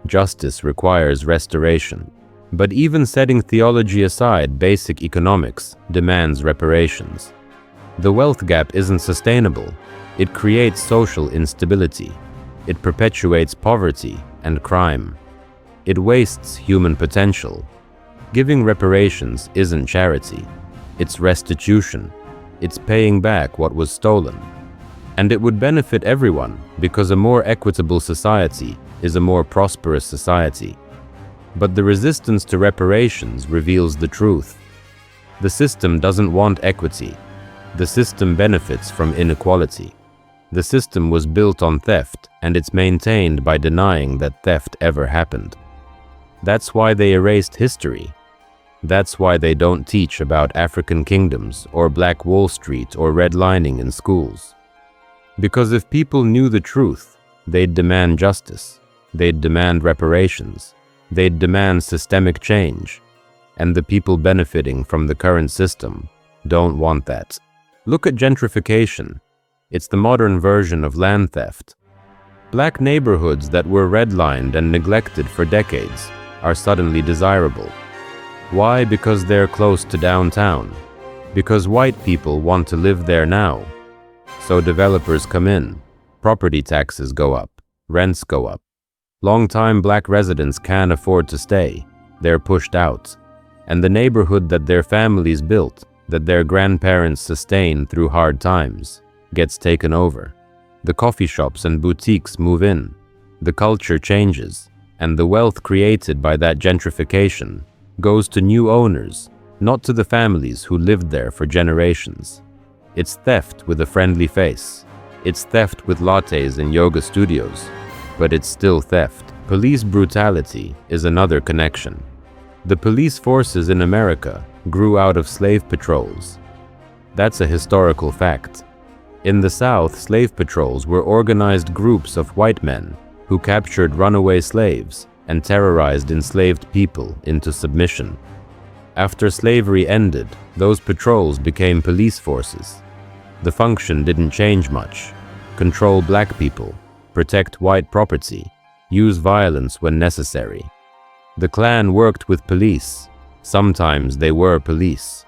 Justice requires restoration. But even setting theology aside, basic economics demands reparations. The wealth gap isn't sustainable. It creates social instability. It perpetuates poverty and crime. It wastes human potential. Giving reparations isn't charity. It's restitution. It's paying back what was stolen. And it would benefit everyone because a more equitable society is a more prosperous society. But the resistance to reparations reveals the truth. The system doesn't want equity. The system benefits from inequality. The system was built on theft, and it's maintained by denying that theft ever happened. That's why they erased history. That's why they don't teach about African kingdoms or Black Wall Street or redlining in schools. Because if people knew the truth, they'd demand justice. They'd demand reparations. They'd demand systemic change. And the people benefiting from the current system don't want that. Look at gentrification. It's the modern version of land theft. Black neighborhoods that were redlined and neglected for decades are suddenly desirable. Why? Because they're close to downtown. Because white people want to live there now. So developers come in. Property taxes go up, rents go up. Long-time black residents can't afford to stay, they're pushed out. And the neighborhood that their families built, that their grandparents sustained through hard times, gets taken over. The coffee shops and boutiques move in. The culture changes, and the wealth created by that gentrification goes to new owners, not to the families who lived there for generations. It's theft with a friendly face. It's theft with lattes in yoga studios, but it's still theft. Police brutality is another connection. The police forces in America grew out of slave patrols. That's a historical fact. In the South, slave patrols were organized groups of white men who captured runaway slaves and terrorized enslaved people into submission. After slavery ended, those patrols became police forces. The function didn't change much. Control black people, protect white property, use violence when necessary. The Klan worked with police. Sometimes they were police.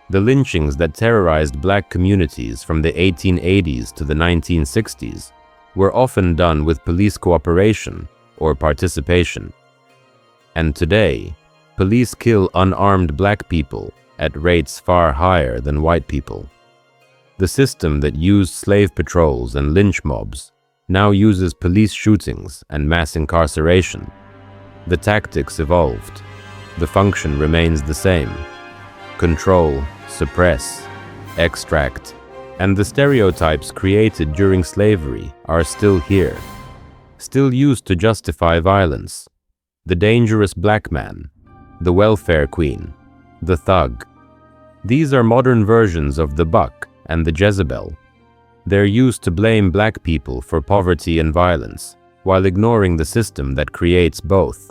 The lynchings that terrorized black communities from the 1880s to the 1960s were often done with police cooperation or participation. And today, police kill unarmed black people at rates far higher than white people. The system that used slave patrols and lynch mobs now uses police shootings and mass incarceration. The tactics evolved. The function remains the same. Control, suppress, extract, and the stereotypes created during slavery are still here, still used to justify violence. The dangerous black man, the welfare queen, the thug. These are modern versions of the buck and the Jezebel. They're used to blame black people for poverty and violence, while ignoring the system that creates both.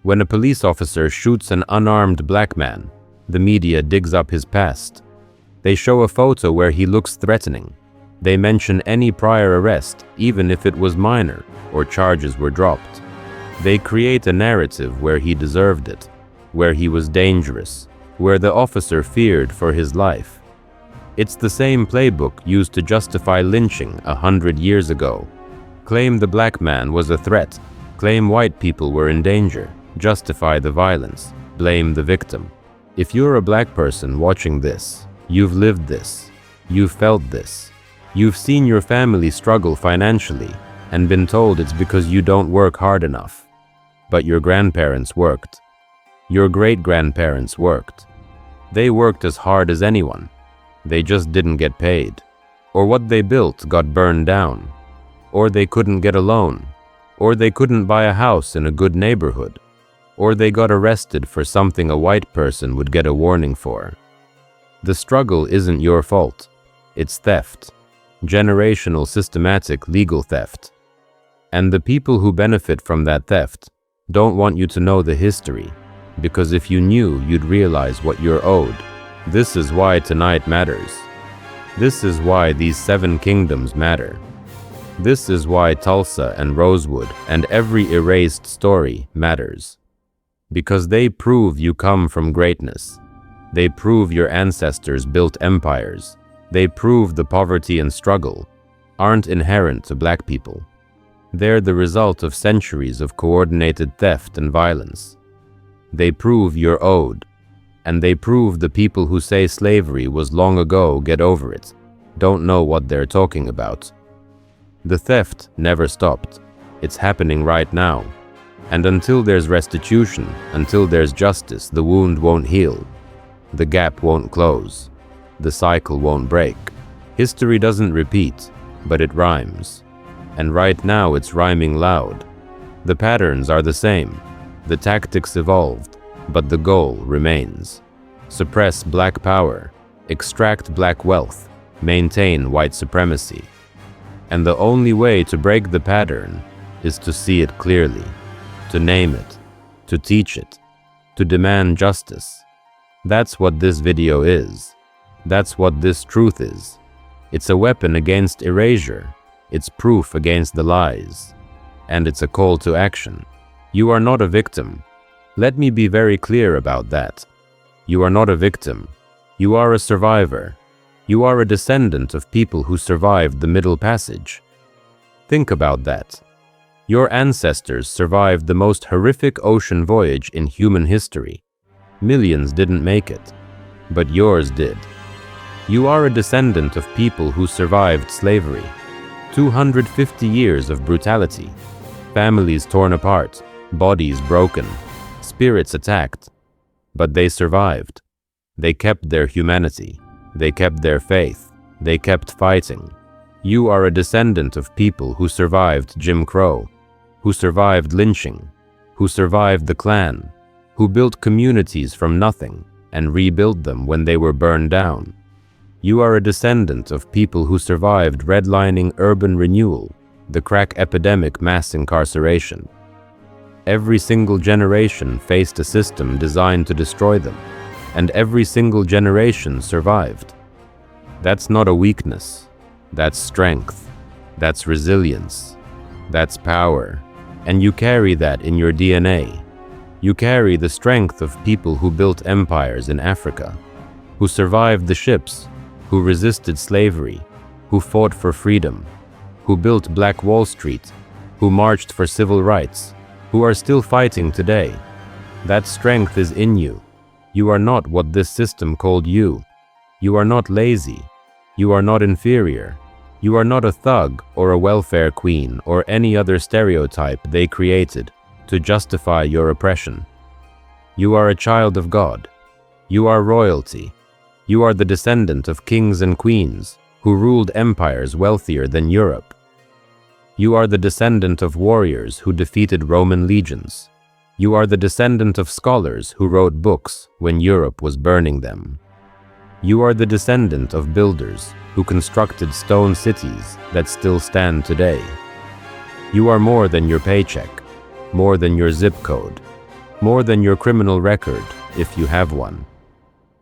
When a police officer shoots an unarmed black man, the media digs up his past. They show a photo where he looks threatening. They mention any prior arrest, even if it was minor or charges were dropped. They create a narrative where he deserved it, where he was dangerous, where the officer feared for his life. It's the same playbook used to justify lynching 100 years ago. Claim the black man was a threat, claim white people were in danger, justify the violence, blame the victim. If you're a black person watching this, you've lived this, you've felt this, you've seen your family struggle financially and been told it's because you don't work hard enough. But your grandparents worked. Your great-grandparents worked. They worked as hard as anyone. They just didn't get paid. Or what they built got burned down. Or they couldn't get a loan. Or they couldn't buy a house in a good neighborhood. Or they got arrested for something a white person would get a warning for. The struggle isn't your fault. It's theft. Generational, systematic, legal theft. And the people who benefit from that theft don't want you to know the history, because if you knew, you'd realize what you're owed. This is why tonight matters. This is why these 7 kingdoms matter. This is why Tulsa and Rosewood and every erased story matters. Because they prove you come from greatness. They prove your ancestors built empires. They prove the poverty and struggle aren't inherent to black people. They're the result of centuries of coordinated theft and violence. They prove you're owed. And they prove the people who say slavery was long ago get over it, don't know what they're talking about. The theft never stopped. It's happening right now. And until there's restitution, until there's justice, the wound won't heal. The gap won't close. The cycle won't break. History doesn't repeat, but it rhymes. And right now it's rhyming loud. The patterns are the same. The tactics evolved, but the goal remains. Suppress black power, extract black wealth, maintain white supremacy. And the only way to break the pattern is to see it clearly, to name it, to teach it, to demand justice. That's what this video is. That's what this truth is. It's a weapon against erasure. It's proof against the lies. And it's a call to action. You are not a victim. Let me be very clear about that. You are not a victim. You are a survivor. You are a descendant of people who survived the Middle Passage. Think about that. Your ancestors survived the most horrific ocean voyage in human history. Millions didn't make it, but yours did. You are a descendant of people who survived slavery, 250 years of brutality, families torn apart, bodies broken, spirits attacked. But they survived. They kept their humanity. They kept their faith. They kept fighting. You are a descendant of people who survived Jim Crow, who survived lynching, who survived the Klan, who built communities from nothing and rebuilt them when they were burned down. You are a descendant of people who survived redlining, urban renewal, the crack epidemic, mass incarceration. Every single generation faced a system designed to destroy them, and every single generation survived. That's not a weakness. That's strength. That's resilience. That's power. And you carry that in your DNA. You carry the strength of people who built empires in Africa, who survived the ships, who resisted slavery, who fought for freedom, who built Black Wall Street, who marched for civil rights, who are still fighting today. That strength is in you. You are not what this system called you. You are not lazy. You are not inferior. You are not a thug or a welfare queen or any other stereotype they created to justify your oppression. You are a child of God. You are royalty. You are the descendant of kings and queens who ruled empires wealthier than Europe. You are the descendant of warriors who defeated Roman legions. You are the descendant of scholars who wrote books when Europe was burning them. You are the descendant of builders who constructed stone cities that still stand today. You are more than your paycheck, more than your zip code, more than your criminal record, if you have one,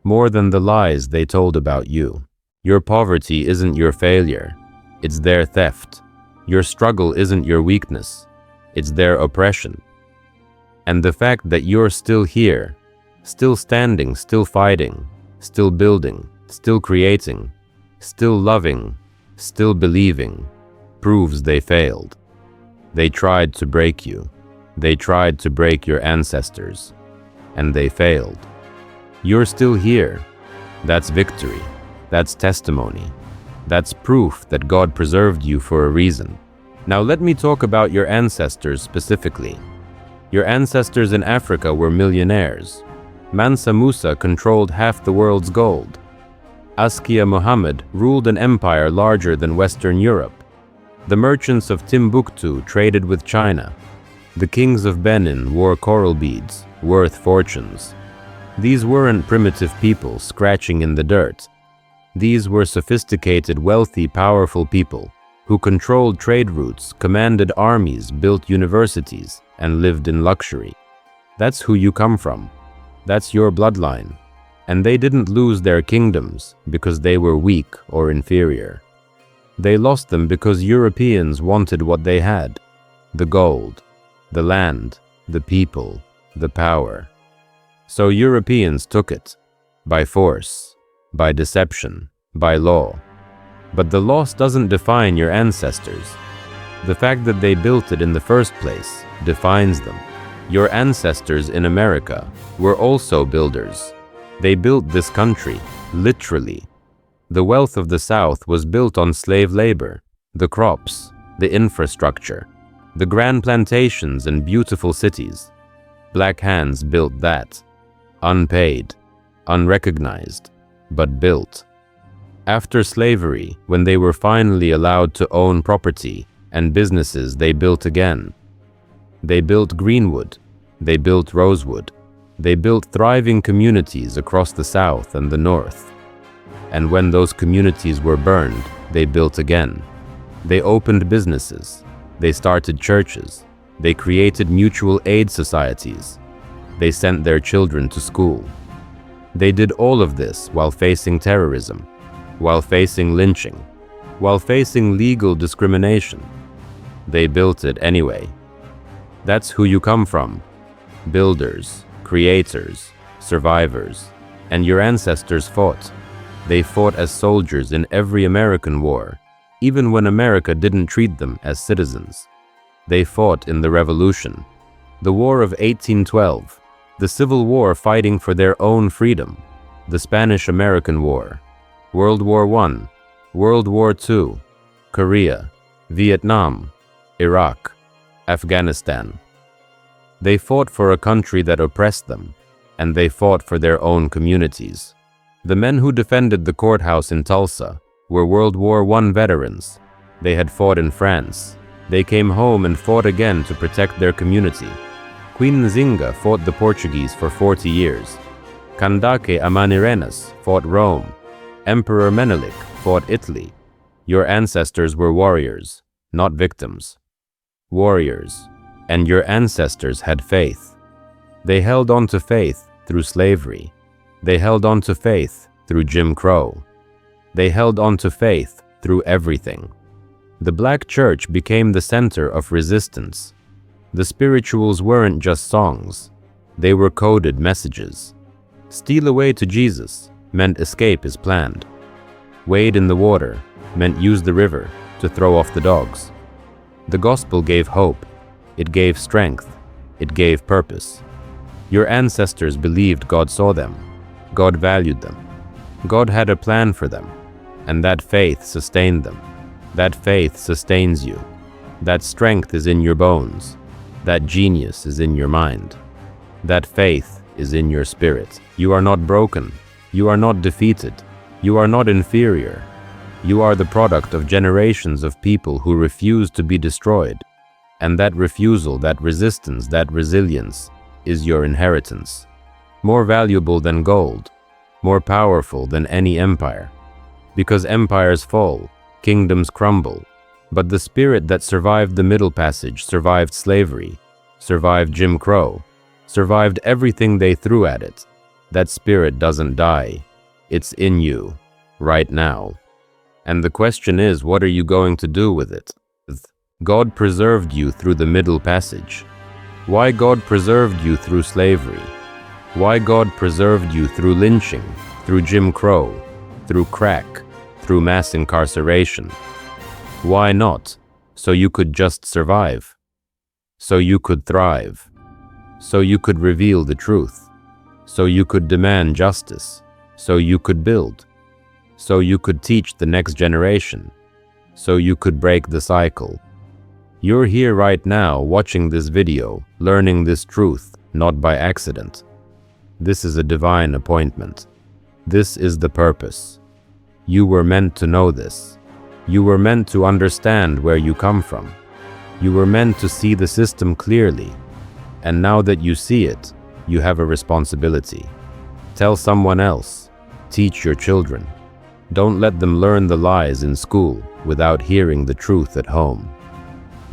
more than the lies they told about you. Your poverty isn't your failure, it's their theft. Your struggle isn't your weakness, it's their oppression. And the fact that you're still here, still standing, still fighting, still building, still creating, still loving, still believing, proves they failed. They tried to break you. They tried to break your ancestors, and they failed. You're still here. That's victory. That's testimony. That's proof that God preserved you for a reason. Now let me talk about your ancestors specifically. Your ancestors in Africa were millionaires. Mansa Musa controlled half the world's gold. Askia Muhammad ruled an empire larger than Western Europe. The merchants of Timbuktu traded with China. The kings of Benin wore coral beads, worth fortunes. These weren't primitive people scratching in the dirt. These were sophisticated, wealthy, powerful people who controlled trade routes, commanded armies, built universities, and lived in luxury. That's who you come from. That's your bloodline. And they didn't lose their kingdoms because they were weak or inferior. They lost them because Europeans wanted what they had: the gold, the land, the people, the power. So Europeans took it, by force, by deception, by law. But the loss doesn't define your ancestors. The fact that they built it in the first place defines them. Your ancestors in America were also builders. They built this country, literally. The wealth of the South was built on slave labor, the crops, the infrastructure, the grand plantations and beautiful cities. Black hands built that, unpaid, unrecognized, but built. After slavery, when they were finally allowed to own property and businesses, they built again. They built Greenwood, they built Rosewood, they built thriving communities across the South and the North. And when those communities were burned, they built again. They opened businesses, they started churches, they created mutual aid societies, they sent their children to school. They did all of this while facing terrorism, while facing lynching, while facing legal discrimination. They built it anyway. That's who you come from. Builders, creators, survivors. And your ancestors fought. They fought as soldiers in every American war, even when America didn't treat them as citizens. They fought in the Revolution, the War of 1812, the Civil War fighting for their own freedom, the Spanish-American War, World War I, World War II, Korea, Vietnam, Iraq, Afghanistan. They fought for a country that oppressed them, and they fought for their own communities. The men who defended the courthouse in Tulsa were World War I veterans. They had fought in France. They came home and fought again to protect their community. Queen Nzinga fought the Portuguese for 40 years. Candace Amanirenas fought Rome. Emperor Menelik fought Italy. Your ancestors were warriors, not victims. Warriors. And your ancestors had faith. They held on to faith through slavery. They held on to faith through Jim Crow. They held on to faith through everything. The Black church became the center of resistance. The spirituals weren't just songs. They were coded messages. Steal away to Jesus meant escape is planned. Wade in the water meant use the river to throw off the dogs. The gospel gave hope. It gave strength. It gave purpose. Your ancestors believed God saw them. God valued them. God had a plan for them. And that faith sustained them. That faith sustains you. That strength is in your bones. That genius is in your mind. That faith is in your spirit. You are not broken. You are not defeated. You are not inferior. You are the product of generations of people who refuse to be destroyed. And that refusal, that resistance, that resilience is your inheritance. More valuable than gold. More powerful than any empire. Because empires fall, kingdoms crumble. But the spirit that survived the Middle Passage survived slavery, survived Jim Crow, survived everything they threw at it. That spirit doesn't die. It's in you, right now. And the question is, what are you going to do with it? God preserved you through the Middle Passage. Why God preserved you through slavery? Why God preserved you through lynching, through Jim Crow, through crack, through mass incarceration? Why not? So you could just survive. So you could thrive. So you could reveal the truth. So you could demand justice. So you could build. So you could teach the next generation. So you could break the cycle. You're here right now watching this video, learning this truth, not by accident. This is a divine appointment. This is the purpose. You were meant to know this. You were meant to understand where you come from. You were meant to see the system clearly. And now that you see it, you have a responsibility. Tell someone else. Teach your children. Don't let them learn the lies in school without hearing the truth at home.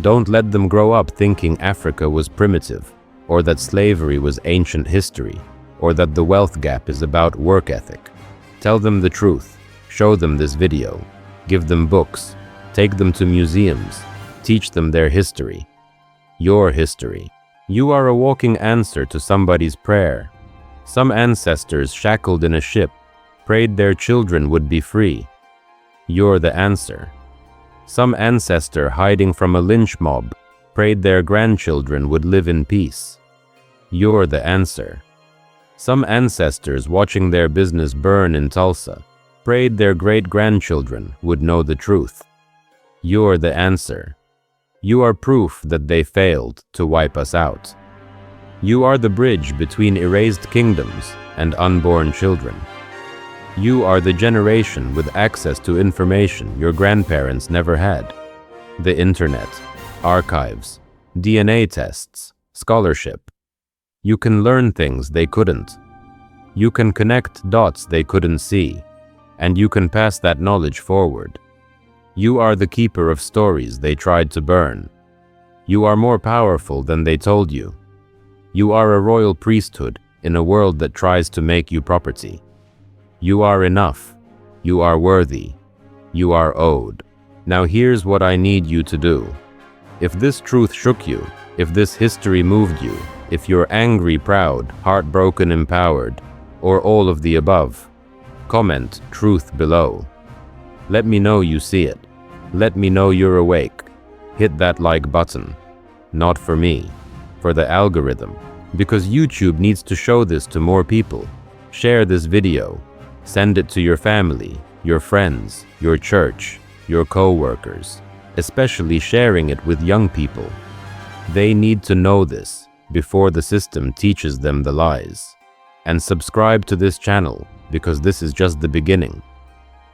Don't let them grow up thinking Africa was primitive, or that slavery was ancient history, or that the wealth gap is about work ethic. Tell them the truth. Show them this video. Give them books. Take them to museums. Teach them their history. Your history. You are a walking answer to somebody's prayer. Some ancestors shackled in a ship prayed their children would be free. You're the answer. Some ancestor hiding from a lynch mob prayed their grandchildren would live in peace. You're the answer. Some ancestors watching their business burn in Tulsa prayed their great-grandchildren would know the truth. You're the answer. You are proof that they failed to wipe us out. You are the bridge between erased kingdoms and unborn children. You are the generation with access to information your grandparents never had. The internet, archives, DNA tests, scholarship. You can learn things they couldn't. You can connect dots they couldn't see, and you can pass that knowledge forward. You are the keeper of stories they tried to burn. You are more powerful than they told you. You are a royal priesthood in a world that tries to make you property. You are enough. You are worthy. You are owed. Now here's what I need you to do. If this truth shook you, if this history moved you, if you're angry, proud, heartbroken, empowered, or all of the above, comment truth below. Let me know you see it. Let me know you're awake. Hit that like button. Not for me, for the algorithm. Because YouTube needs to show this to more people. Share this video. Send it to your family, your friends, your church, your co-workers, especially sharing it with young people. They need to know this before the system teaches them the lies. And subscribe to this channel because this is just the beginning.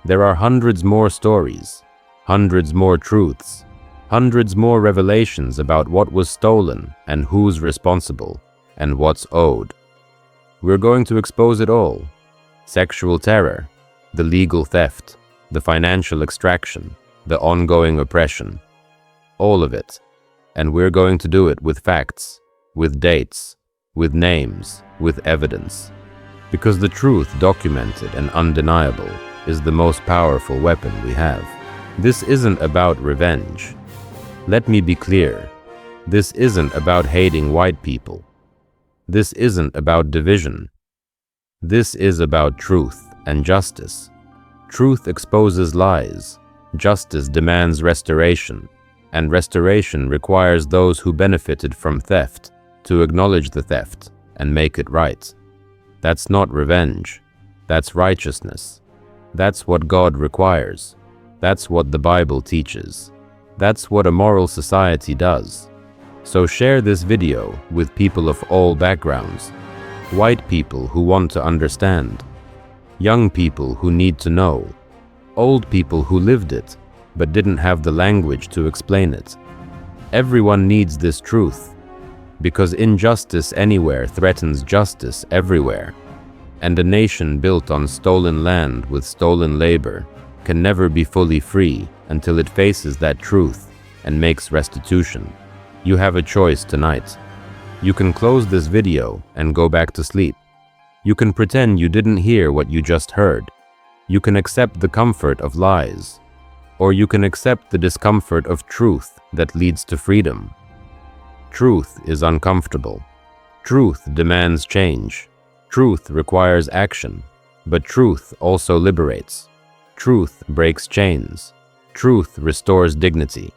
There are hundreds more stories, hundreds more truths, hundreds more revelations about what was stolen and who's responsible and what's owed. We're going to expose it all. Sexual terror, the legal theft, the financial extraction, the ongoing oppression. All of it. And we're going to do it with facts, with dates, with names, with evidence. Because the truth, documented and undeniable, is the most powerful weapon we have. This isn't about revenge. Let me be clear. This isn't about hating white people. This isn't about division. This is about truth and justice. Truth exposes lies. Justice demands restoration. And restoration requires those who benefited from theft to acknowledge the theft and make it right. That's not revenge. That's righteousness. That's what God requires. That's what the Bible teaches. That's what a moral society does. So share this video with people of all backgrounds. White people who want to understand. Young people who need to know. Old people who lived it but didn't have the language to explain it. Everyone needs this truth, because injustice anywhere threatens justice everywhere, and a nation built on stolen land with stolen labor can never be fully free until it faces that truth and makes restitution. You have a choice tonight. You can close this video and go back to sleep. You can pretend you didn't hear what you just heard. You can accept the comfort of lies. Or you can accept the discomfort of truth that leads to freedom. Truth is uncomfortable. Truth demands change. Truth requires action. But truth also liberates. Truth breaks chains. Truth restores dignity.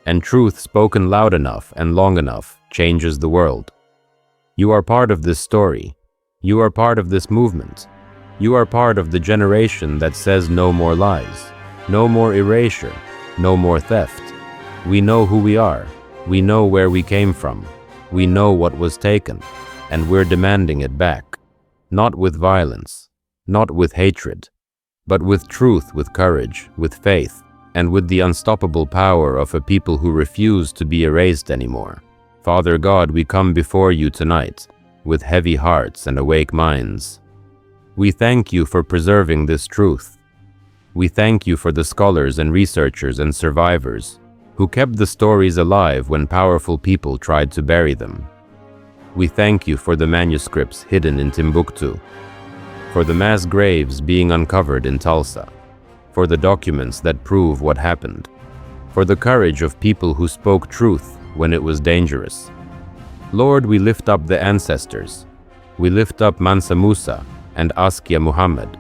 And truth spoken loud enough and long enough changes the world. You are part of this story. You are part of this movement. You are part of the generation that says no more lies, no more erasure, no more theft. We know who we are. We know where we came from. We know what was taken, and we're demanding it back. Not with violence, not with hatred, but with truth, with courage, with faith, and with the unstoppable power of a people who refuse to be erased anymore. Father God, we come before you tonight with heavy hearts and awake minds. We thank you for preserving this truth. We thank you for the scholars and researchers and survivors who kept the stories alive when powerful people tried to bury them. We thank you for the manuscripts hidden in Timbuktu, for the mass graves being uncovered in Tulsa, for the documents that prove what happened, for the courage of people who spoke truth when it was dangerous. Lord, we lift up the ancestors. We lift up Mansa Musa and Askia Muhammad.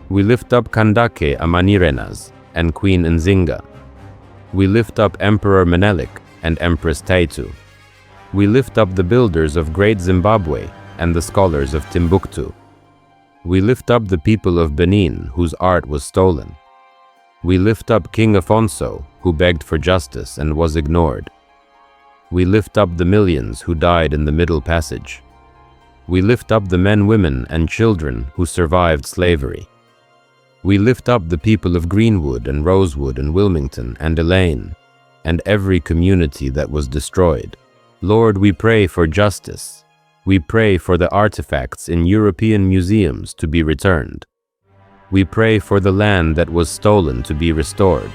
We lift up Kandake Amanirenas and Queen Nzinga. We lift up Emperor Menelik and Empress Taitu. We lift up the builders of Great Zimbabwe and the scholars of Timbuktu. We lift up the people of Benin whose art was stolen. We lift up King Afonso, who begged for justice and was ignored. We lift up the millions who died in the Middle Passage. We lift up the men, women, and children who survived slavery. We lift up the people of Greenwood and Rosewood and Wilmington and Elaine, and every community that was destroyed. Lord, we pray for justice. We pray for the artifacts in European museums to be returned. We pray for the land that was stolen to be restored.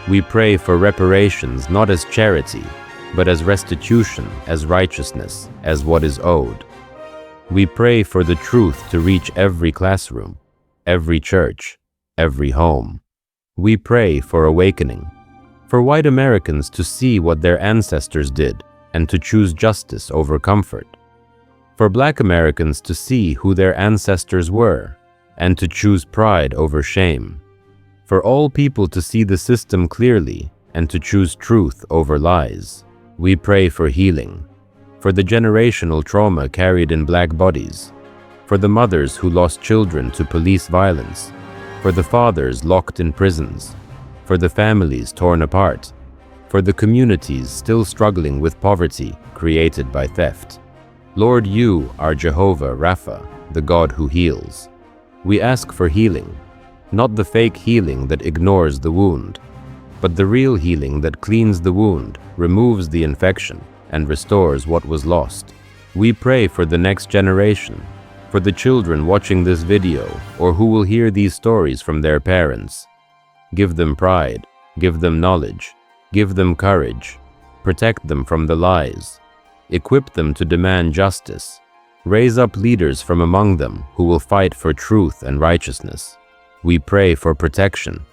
We pray for reparations not as charity, but as restitution, as righteousness, as what is owed. We pray for the truth to reach every classroom, every church, every home. We pray for awakening, for white Americans to see what their ancestors did and to choose justice over comfort, for Black Americans to see who their ancestors were and to choose pride over shame, for all people to see the system clearly and to choose truth over lies. We pray for healing, for the generational trauma carried in black bodies, for the mothers who lost children to police violence, for the fathers locked in prisons, for the families torn apart, for the communities still struggling with poverty created by theft. Lord, you are Jehovah Rapha, the God who heals. We ask for healing, not the fake healing that ignores the wound, but the real healing that cleans the wound, removes the infection, and restores what was lost. We pray for the next generation, for the children watching this video or who will hear these stories from their parents. Give them pride, give them knowledge, give them courage, protect them from the lies, equip them to demand justice, raise up leaders from among them who will fight for truth and righteousness. We pray for protection,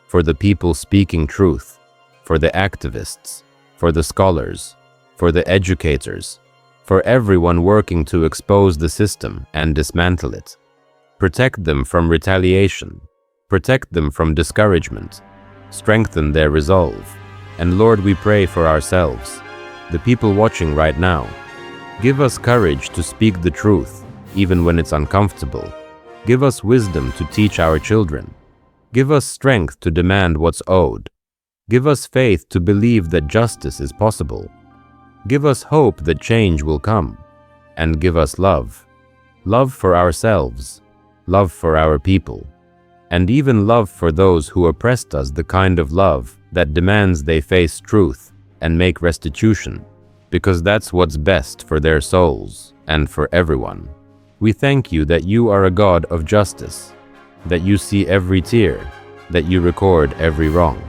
for the people speaking truth, for the activists, for the scholars, for the educators, for everyone working to expose the system and dismantle it. Protect them from retaliation, protect them from discouragement, strengthen their resolve. And Lord, we pray for ourselves, the people watching right now. Give us courage to speak the truth, even when it's uncomfortable. Give us wisdom to teach our children. Give us strength to demand what's owed. Give us faith to believe that justice is possible. Give us hope that change will come. And give us love. Love for ourselves, love for our people, and even love for those who oppressed us, the kind of love that demands they face truth and make restitution, because that's what's best for their souls and for everyone. We thank you that you are a God of justice, that you see every tear, that you record every wrong,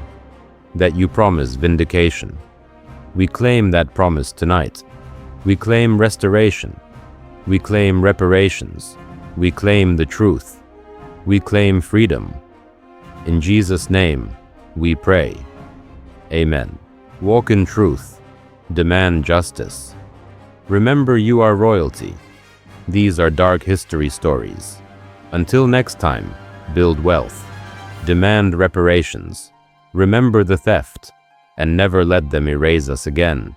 that you promise vindication. We claim that promise tonight. We claim restoration. We claim reparations. We claim the truth. We claim freedom. In Jesus' name, we pray. Amen. Walk in truth. Demand justice. Remember, you are royalty. These are dark history stories. Until next time, build wealth. Demand reparations. Remember the theft, and never let them erase us again.